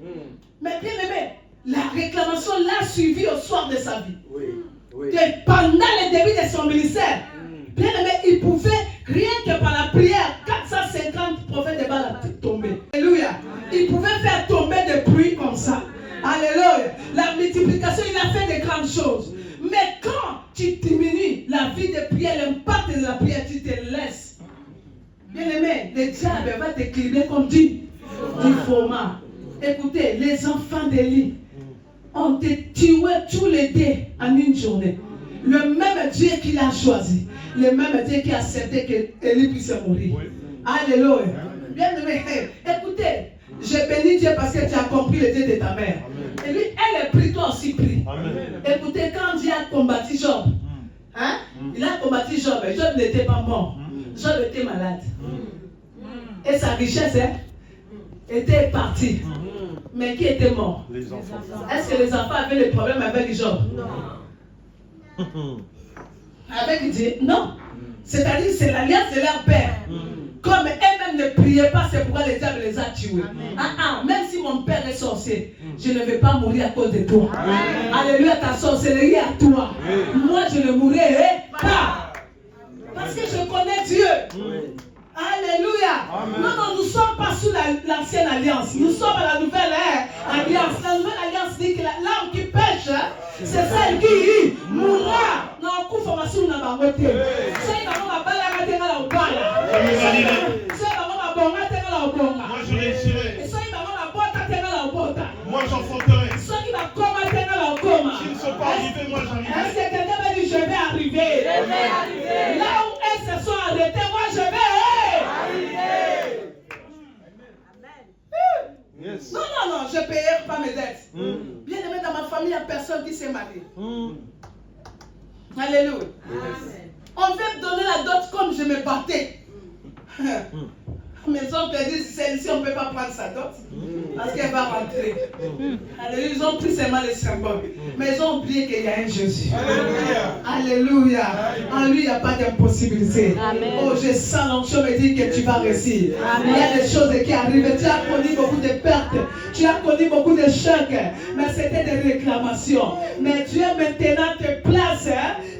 Mais bien aimé, la réclamation l'a suivi au soir de sa vie. Que pendant le début de son ministère, bien aimé, il pouvait, rien que par la prière, 450 prophètes de Baal tomber. Alléluia. Il pouvait faire tomber des pluies comme ça. Alléluia. La multiplication, il a fait de grandes choses. Mais quand tu diminues la vie de prière, l'impact de la prière, tu te laisses. Bien aimé, le diable va t'équilibrer comme du format. Écoutez, les enfants d'Élie ont été tués tous les deux en une journée. Le même Dieu qu'il a choisi, le même Dieu qui a accepté qu'Élie puisse mourir. Alléluia. Bien aimé, écoutez, je bénis Dieu parce que tu as compris le Dieu de ta mère. Et lui, elle est pris, toi aussi pris. Écoutez, quand Dieu a combattu Job, il a combattu Job. Job n'était pas mort. Job était malade. Et sa richesse était partie. Mais qui était mort? Les enfants. Est-ce que les enfants avaient des problèmes avec Job? Non. Avec Dieu? Non. C'est-à-dire c'est l'alliance de leur père. Comme eux-mêmes ne priaient pas, c'est pourquoi le diable les a tués. Même si mon père est sorcier, je ne vais pas mourir à cause de toi. Alléluia, ta sorcellerie à toi. Moi, je ne mourrai pas. Parce que je connais Dieu. Alléluia. Non, nous ne sommes pas sous l'ancienne alliance. Nous sommes à la nouvelle alliance. La nouvelle alliance dit que l'âme qui pêche, c'est celle qui mourra. Non, coup formation n'a pas voté. C'est dans ma balle à la au bala. C'est dans ma bonne à la bonga. Moi je réussirai. Et c'est dans ma boîte à la bota. Moi j'enfanterai. Ce qui va combattre à la bonga. arriver, moi Est-ce j'arrive. que quelqu'un m'a dit je vais arriver? Là où elles se sont arrêtées, moi je vais. Yes. Non, non, non, je ne payerai pas mes dettes. Bien aimé, dans ma famille, il n'y a personne qui s'est marié. Alléluia. On veut me donner la dot comme je me battais. Mes oncles disent, celle-ci, on ne peut pas prendre sa dot parce qu'elle va rentrer. Alléluia. Ils ont pris seulement les symboles. Mais ils ont oublié qu'il y a un Jésus. Alléluia. En lui, il n'y a pas d'impossibilité. Oh, je sens l'onction me dire que tu vas réussir. Il y a des choses qui arrivent. Tu as connu beaucoup de pertes. Tu as connu beaucoup de chocs. Mais c'était des réclamations. Mais Dieu maintenant te place.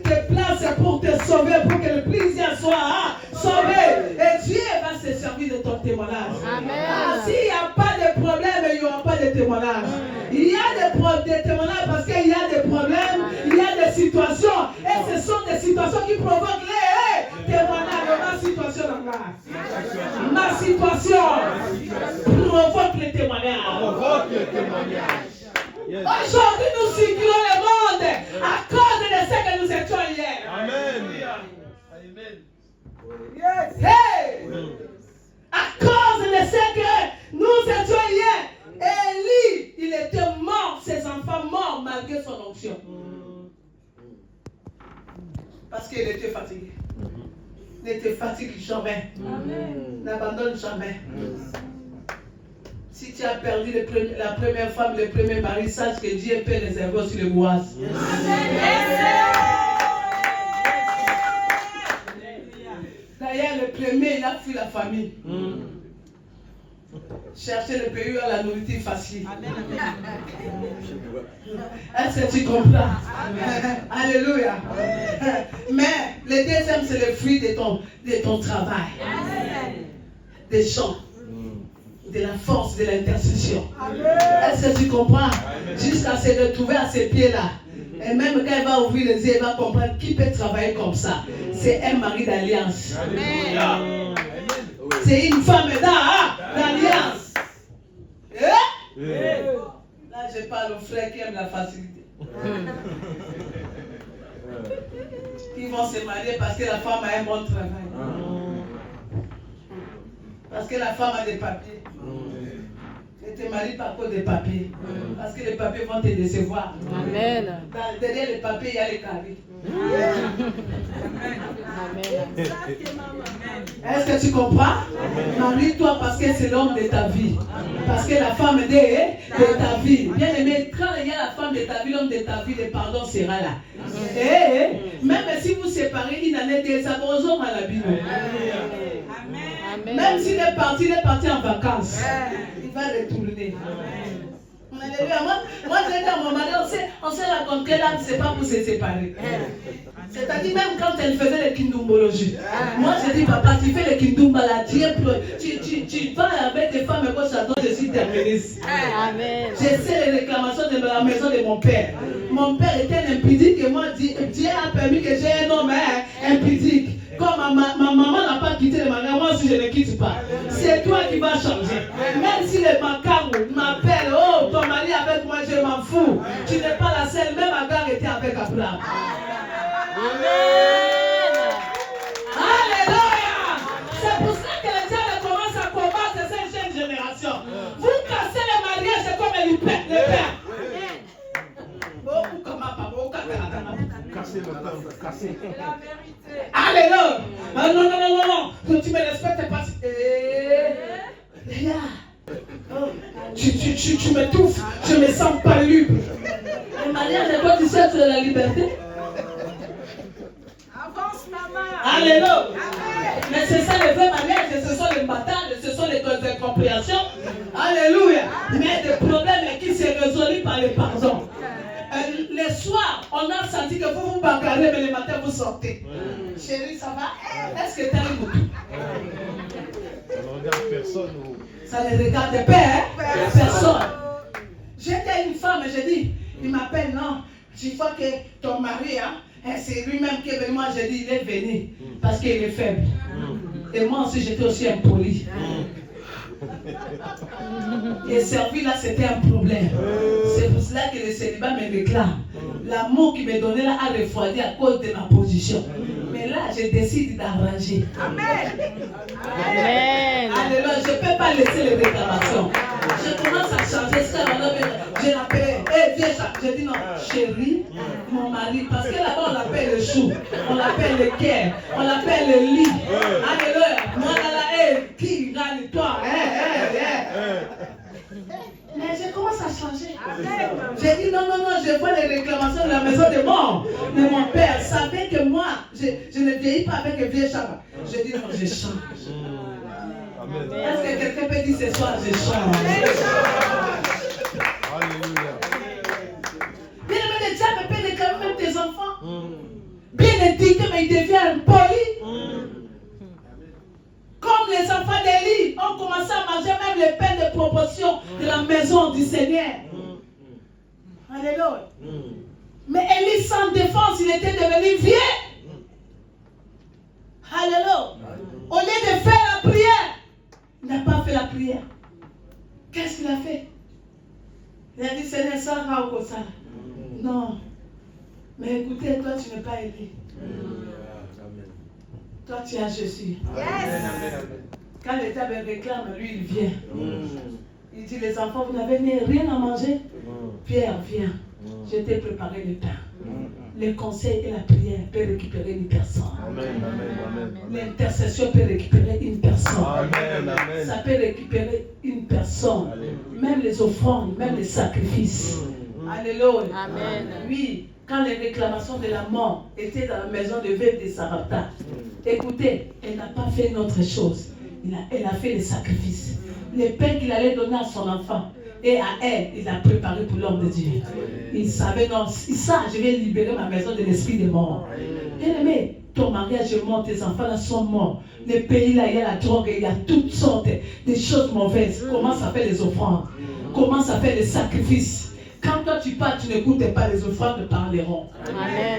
Te place pour te sauver. Pour que le plaisir soit sauvé. Et Dieu va se servir de ton témoignage. Ah, s'il n'y a pas de problème, il n'y aura pas de témoignage. Il y a des témoignages parce qu'il y a des problèmes, il y a des situations. Et ce sont des situations qui provoquent les témoignages. Ma situation là. Ma situation provoque les témoignages. Aujourd'hui, nous circulons le monde à cause de ce que nous étions hier. Amen. Hey! À cause de ce que nous étions hier. Élie, il était mort, ses enfants morts malgré son onction. Parce qu'il était fatigué. Il n'était fatigué jamais. N'abandonne jamais. Si tu as perdu la première femme, le premier mari, sache que Dieu peut les avoir sur les boises. D'ailleurs, le premier, il a fui la famille. Chercher le pays à la nourriture facile. Est-ce que tu comprends? Alléluia. Mais le deuxième, c'est le fruit de ton travail. Des chants. De la force, de l'intercession. Est-ce que tu comprends? Jusqu'à se retrouver à ses pieds-là. Et même quand il va ouvrir les yeux, il va comprendre qui peut travailler comme ça. C'est un mari d'alliance. C'est une femme d'alliance. Là, je parle aux frères qui aiment la facilité. Qui vont se marier parce que la femme a un bon travail. Parce que la femme a des papiers. Ne te marie pas pour des papiers. Parce que les papiers vont te décevoir. Amen. Derrière les papiers, il y a les carrés. Est-ce que tu comprends? Marie-toi parce que c'est l'homme de ta vie. Parce que la femme de ta vie. Bien aimé, quand il y a la femme de ta vie, l'homme de ta vie, le pardon sera là. Et même si vous séparez une année, des abosons à la Bible. Même s'il est parti en vacances. Il va retourner. Moi, je dis à mon mari, on s'est rencontrés là, c'est pas pour se séparer. C'est-à-dire, même quand elle faisait les kindumbologies, moi je dis, papa, tu fais les kindumba là, tu vas avec des femmes gauche à droite, je suis terministe. Je sais les réclamations de la maison de mon père. Mon père était un impudique et moi, Dieu a permis que j'ai un homme impudique. Comme ma maman n'a pas quitté le magasin, moi aussi je ne quitte pas. C'est toi qui vas changer. Même si le macaron m'appelle, oh, ton mari avec moi, je m'en fous. Tu n'es pas la seule, même Agar était avec Abraham. Alléluia. C'est pour ça que le diable commence à combattre cette jeune génération. Vous cassez le mariage, c'est comme le père. Casser le pain, casser. Alléluia. Ah, non. Tu me respectes pas. Tu m'étouffes. Je me sens pas libre. Le mariage, c'est quoi tu cherches la liberté? Avance, maman. Alléluia. Mais c'est ça le vrai mariage. Ce sont les batailles, ce sont les incompréhensions. Alléluia. Mais des problèmes qui se résolvent par le pardon. Le soir, on a senti que vous vous bagarrez, mais le matin vous sortez. Chérie, ça va? Est-ce que tu as un goût? Ça ne regarde personne. Ça ne regarde pas, personne. J'étais à une femme, j'ai dit, il m'appelle, non, tu vois que ton mari, c'est lui-même qui est venu. Moi, j'ai dit, il est venu parce qu'il est faible. Et moi aussi, j'étais aussi impoli. Et servi là, c'était un problème. C'est pour cela que le célibat me réclame. L'amour qui me donnait là a refroidi à cause de ma position. Mais là, je décide d'arranger. Amen. Alléluia, je ne peux pas laisser les réclamations. Je commence à changer ça. Je l'appelle, viens ça. Je dis non, chérie, mon mari, parce que là-bas on l'appelle le chou, on l'appelle le cœur, on l'appelle le lit. Alléluia, moi là, qui gagne toi? Mais je commence à changer. J'ai dit non, je vois les réclamations de la maison de mon père. Savait que moi, je ne vieillis pas avec un vieux chat. Je dis non, je change. Est-ce que quelqu'un peut dire ce soir, je change? Alléluia. Bien aimé, le diable peut réclamer même tes enfants. Bien éduqué, mais il devient poli. Comme les enfants d'Élie ont commencé à manger même les pains de proportion de la maison du Seigneur. Alléluia. Mais Élie, sans défense, il était devenu vieux. Alléluia. Au lieu de faire la prière, il n'a pas fait la prière. Qu'est-ce qu'il a fait? Il a dit, Seigneur, ça va au ça. Non. Mais écoutez, toi, tu n'es pas Élie. Toi, tu as Jésus. Quand le diable réclame, lui, il vient. Il dit, les enfants, vous n'avez rien à manger? Pierre, viens. Je t'ai préparé le pain. Le conseil et la prière peuvent récupérer une personne. L'intercession peut récupérer une personne. Ça peut récupérer une personne. Même les offrandes, même les sacrifices. Alléluia. Oui, quand les réclamations de la mort étaient dans la maison de veuve de Sarepta, écoutez, elle n'a pas fait une autre chose. Elle a fait les sacrifices. Le pain qu'il allait donner à son enfant. Et à elle, il a préparé pour l'homme de Dieu. Il savait, non, ça, je vais libérer ma maison de l'esprit des morts. Bien aimé, ton mariage est mort, tes enfants là sont morts. Le pays là, il y a la drogue, il y a toutes sortes de choses mauvaises. Comment ça fait les offrandes? Comment ça fait les sacrifices? Quand toi tu pars, tu n'écoutes pas, les offrandes parleront.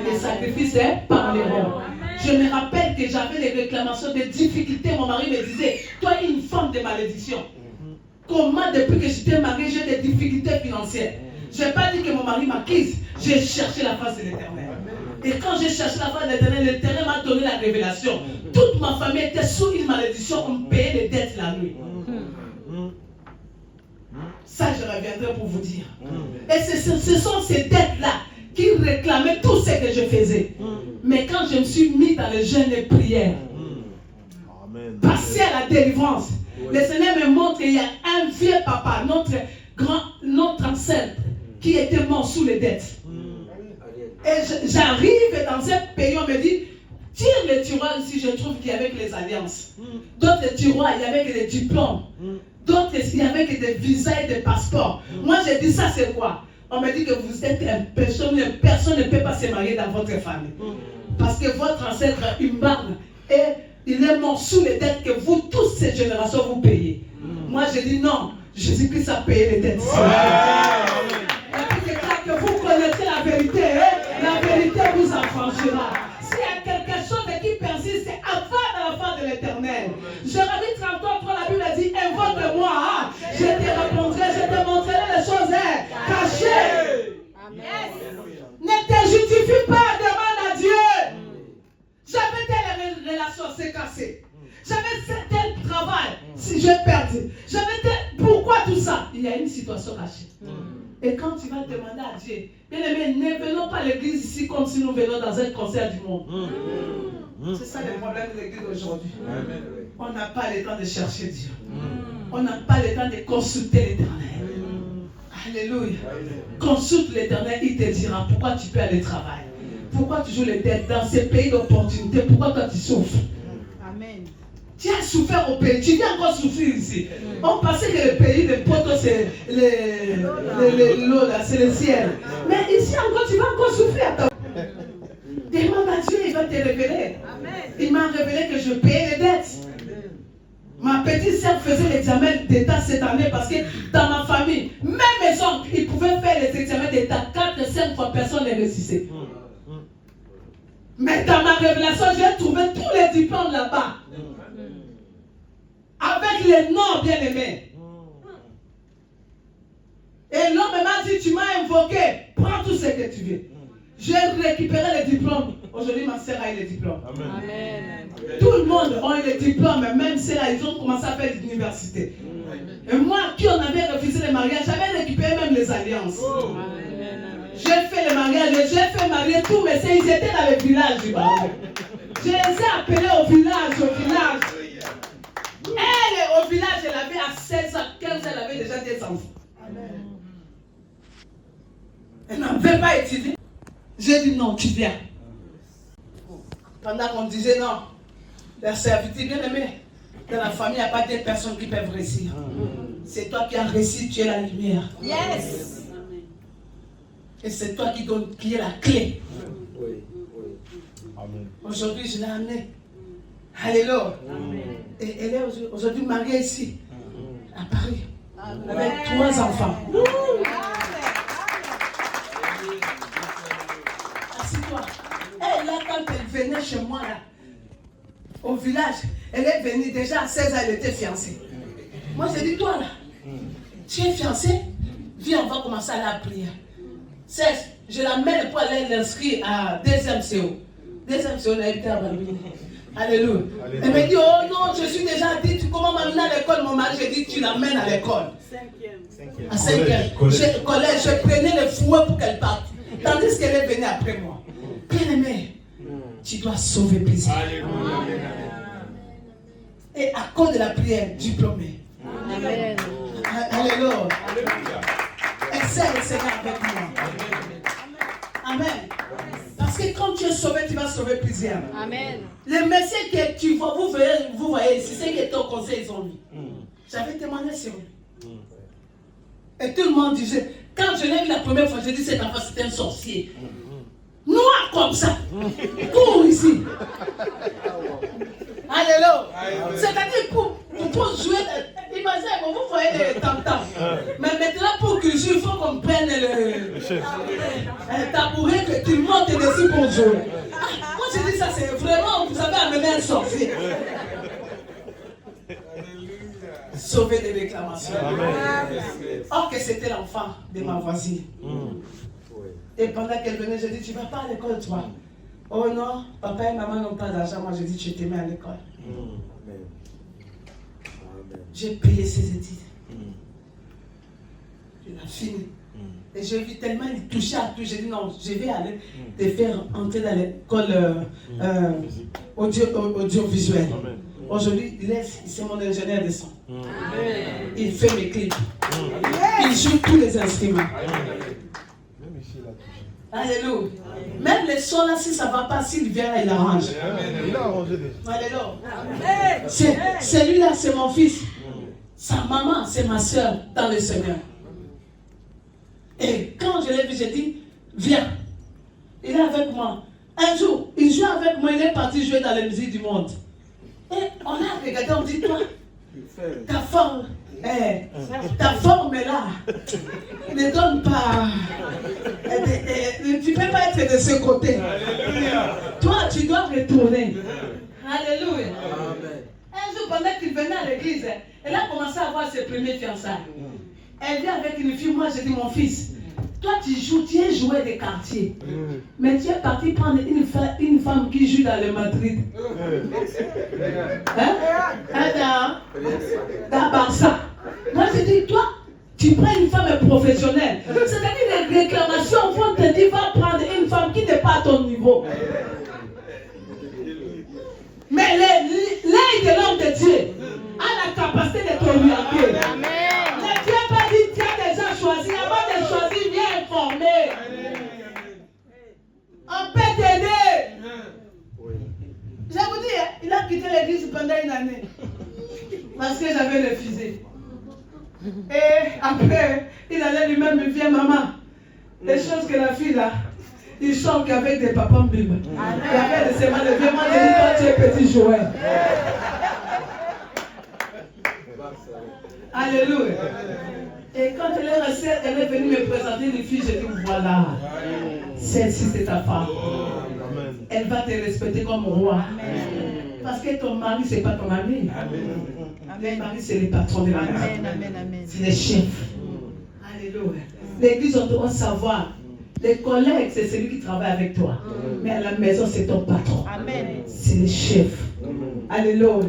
Les sacrifices parleront. Je me rappelle que j'avais des réclamations, des difficultés. Mon mari me disait, toi une femme de malédiction. Comment depuis que j'étais mariée, j'ai des difficultés financières? Je n'ai pas dit que mon mari m'a quitté. J'ai cherché la face de l'Éternel. Et quand j'ai cherché la face de l'Éternel, l'Éternel m'a donné la révélation. Toute ma famille était sous une malédiction. On me payait les dettes la nuit. Ça, je reviendrai pour vous dire. Et ce sont ces dettes-là qui réclamaient tout ce que je faisais. Mais quand je me suis mis dans le jeûne et prière, passé à la délivrance, le Seigneur me montre qu'il y a un vieux papa, notre ancêtre, qui était mort sous les dettes. Et j'arrive dans un pays, on me dit, tire les tiroirs ici, je trouve qu'il y avait que les alliances. D'autres tiroirs, il y avait que les diplômes. D'autres, il y avait que des visas et des passeports. Moi, j'ai dit, ça c'est quoi? On me dit que vous êtes personne ne peut pas se marier dans votre famille. Parce que votre ancêtre, il marne et il est mort sous les dettes que vous, toutes ces générations, vous payez. Moi, j'ai dit non, Jésus-Christ a payé les dettes. Et puis, c'est que vous connaissez la vérité, la vérité vous affranchira. S'il y a quelque chose qui persiste, c'est avant la fin de l'éternel. Jérémie 33, la Bible a dit, invoque-moi, je te répondrai, je te montrerai les choses cachées. Ne te justifie pas, demande à Dieu. J'avais telle relation, c'est cassé. J'avais tel travail, si j'ai perdu. J'avais tel... Pourquoi tout ça? Il y a une situation cachée. Et quand tu vas demander à Dieu, bien aimé, ne venons pas à l'église ici comme si nous venons dans un concert du monde. C'est ça le problème de l'église aujourd'hui. On n'a pas le temps de chercher Dieu. On n'a pas le temps de consulter l'Éternel. Alléluia. Consulte l'Éternel, il te dira pourquoi tu peux aller travailler. Pourquoi tu joues les dettes dans ces pays d'opportunité? Pourquoi toi tu souffres? Amen. Tu as souffert au pays, tu viens encore souffrir ici. On pensait que le pays de poteaux c'est l'eau là, c'est le ciel. Mais ici encore tu vas encore souffrir. Demande à Dieu, il va te révéler. Amen. Il m'a révélé que je payais les dettes. Ma petite sœur faisait l'examen d'état cette année parce que dans ma famille, même mes oncles, ils pouvaient faire les examens d'état 4-5 fois, personne ne réussissait. Mais dans ma révélation, j'ai trouvé tous les diplômes là-bas. Avec les noms bien aimés. Et l'homme m'a dit, tu m'as invoqué, prends tout ce que tu veux. J'ai récupéré les diplômes. Aujourd'hui, ma sœur a eu les diplômes. Amen. Tout le monde a eu les diplômes, même ceux-là, ils ont commencé à faire l'université. Et moi, qui on avait refusé les mariages, j'avais récupéré même les alliances. J'ai fait les mariages, j'ai fait marier tous mes sœurs, ils étaient dans le village du Baron. Je les ai appelés au village. Elle, au village, elle avait à 16 ans, 15 ans, elle avait déjà des enfants. Elle n'avait pas étudié. J'ai dit non, tu viens. Pendant qu'on disait non, la servitude, bien aimé, dans la famille, il n'y a pas des personnes qui peuvent réussir. C'est toi qui as réussi, tu es la lumière. Yes. Et c'est toi qui es la clé. Amen. Aujourd'hui, je l'ai amenée. Alléluia. Et elle est aujourd'hui mariée ici, à Paris, avec 3 enfants. Assis-toi. Elle, là, quand elle venait chez moi, là, au village, elle est venue déjà à 16 ans, elle était fiancée. Moi, j'ai dit, toi, là, tu es fiancée? Viens, on va commencer à la prière. 16, je l'amène pour aller l'inscrire à 2e CO. 2e CO, on a été à Balbini. Alléluia. Elle me dit, oh non, je suis déjà dit, comment m'amener à l'école? Mon mari, j'ai dit, tu l'amènes à l'école. 5e. À 5e. Collège, je prenais le fouet pour qu'elle parte. Tandis qu'elle est venue après moi. Bien-aimé, tu dois sauver plusieurs. Et à cause de la prière, diplômé. Amen. Alléluia. Essaie le Seigneur avec moi. Amen. Parce que quand tu es sauvé, tu vas sauver plusieurs. Amen. Les messieurs que tu vois, vous voyez ici, c'est que ton conseil ils ont mis. J'avais témoigné sur lui. Et tout le monde disait, quand je l'ai vu la première fois, j'ai dit cet enfant c'est un sorcier. Noir comme ça. Cours ici. Alléluia. C'est-à-dire pour jouer, imaginez, vous voyez les tam-tams. Mais maintenant pour que je joue, il faut qu'on prenne le tabouret que tu montes dessus pour jouer. Moi je dis ça, c'est vraiment, vous avez amené un sorcier. Sauver des réclamations. Or que c'était l'enfant de ma voisine. Et pendant qu'elle venait, je dis, tu ne vas pas à l'école, toi? Oh non, papa et maman n'ont pas d'argent. Moi, je dis, tu te mets à l'école. J'ai payé ses études. Il a fini. Et j'ai vu tellement, il touchait à tout. J'ai dit, non, je vais aller te faire entrer dans l'école audiovisuelle. Aujourd'hui, c'est mon ingénieur de son. Il fait mes clips. Il joue tous les instruments. Alléluia. Même les sons là, si ça ne va pas, s'il vient là, il arrange. Il a arrangé déjà. Alléluia. Celui-là, c'est mon fils. Sa maman, c'est ma soeur dans le Seigneur. Et quand je l'ai vu, j'ai dit, viens. Il est avec moi. Un jour, il joue avec moi, il est parti jouer dans les musiques du monde. Et on a regardé, on dit, toi, ta forme est là. Ne donne pas. Tu ne peux pas être de ce côté. Toi, tu dois retourner. Alléluia. Un jour, pendant qu'il venait à l'église, elle a commencé à avoir ses premiers fiançailles. Elle vient avec une fille, moi j'ai dit, mon fils, toi tu joues, tu es joueur des quartiers. Mais tu es parti prendre une femme qui joue dans le Madrid. Dans Barça. Moi je dis, toi, tu prends une femme professionnelle. C'est-à-dire les réclamations vont te dire, va prendre une femme qui n'est pas à ton niveau. Mais l'œil de l'homme de Dieu a la capacité de t'orienter. Mais Dieu n'a pas dit, tu as déjà choisi. Avant de choisir, viens informer. On peut t'aider. Je vous dis, il a quitté l'église pendant une année. Parce que j'avais refusé. Et après, il allait lui-même me dire, maman, les choses que la fille là, il chante qu'avec des papas en Bible. Et après, il s'est mal levé, moi je dis, toi tu es petit joueur. Alléluia. Et quand elle est restée, elle est venue me présenter une fille, j'ai dit, voilà, celle-ci c'est ta femme. Elle va te respecter comme roi. Parce que ton mari, c'est pas ton ami. Les maris, c'est les patrons de la maison. C'est les chefs. Alléluia. L'église, on doit savoir Les collègues, c'est celui qui travaille avec toi. Mais à la maison, c'est ton patron. Amen. C'est le chef. Alléluia.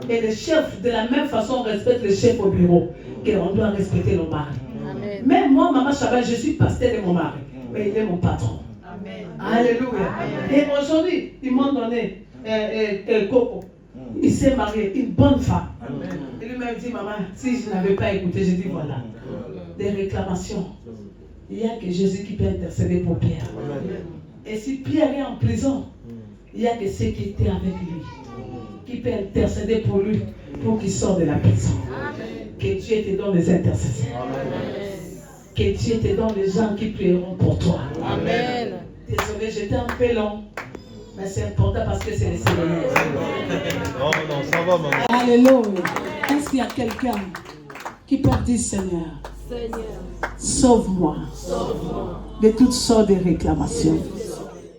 Et le chef, de la même façon, on respecte le chef au bureau, qu'on doit respecter nos maris. Amen. Même moi, Maman Chabal, je suis pasteur de mon mari, mais il est mon patron. Amen. Alléluia. Et aujourd'hui, ils m'ont donné Coco. Il s'est marié, une bonne femme. Et lui-même dit, maman, si je n'avais pas écouté, je dis voilà. Des réclamations. Il n'y a que Jésus qui peut intercéder pour Pierre. Et si Pierre est en prison, il n'y a que ceux qui étaient avec lui qui peut intercéder pour lui, pour qu'il sorte de la prison. Que Dieu te donne les intercesseurs. Que Dieu te donne les gens qui prieront pour toi. Amen. Désolé, j'étais un peu long, mais c'est important parce que c'est le Seigneur. Non, ça va, maman. Alléluia. Est-ce qu'il y a quelqu'un qui peut dire, Seigneur, sauve-moi de toutes sortes de réclamations.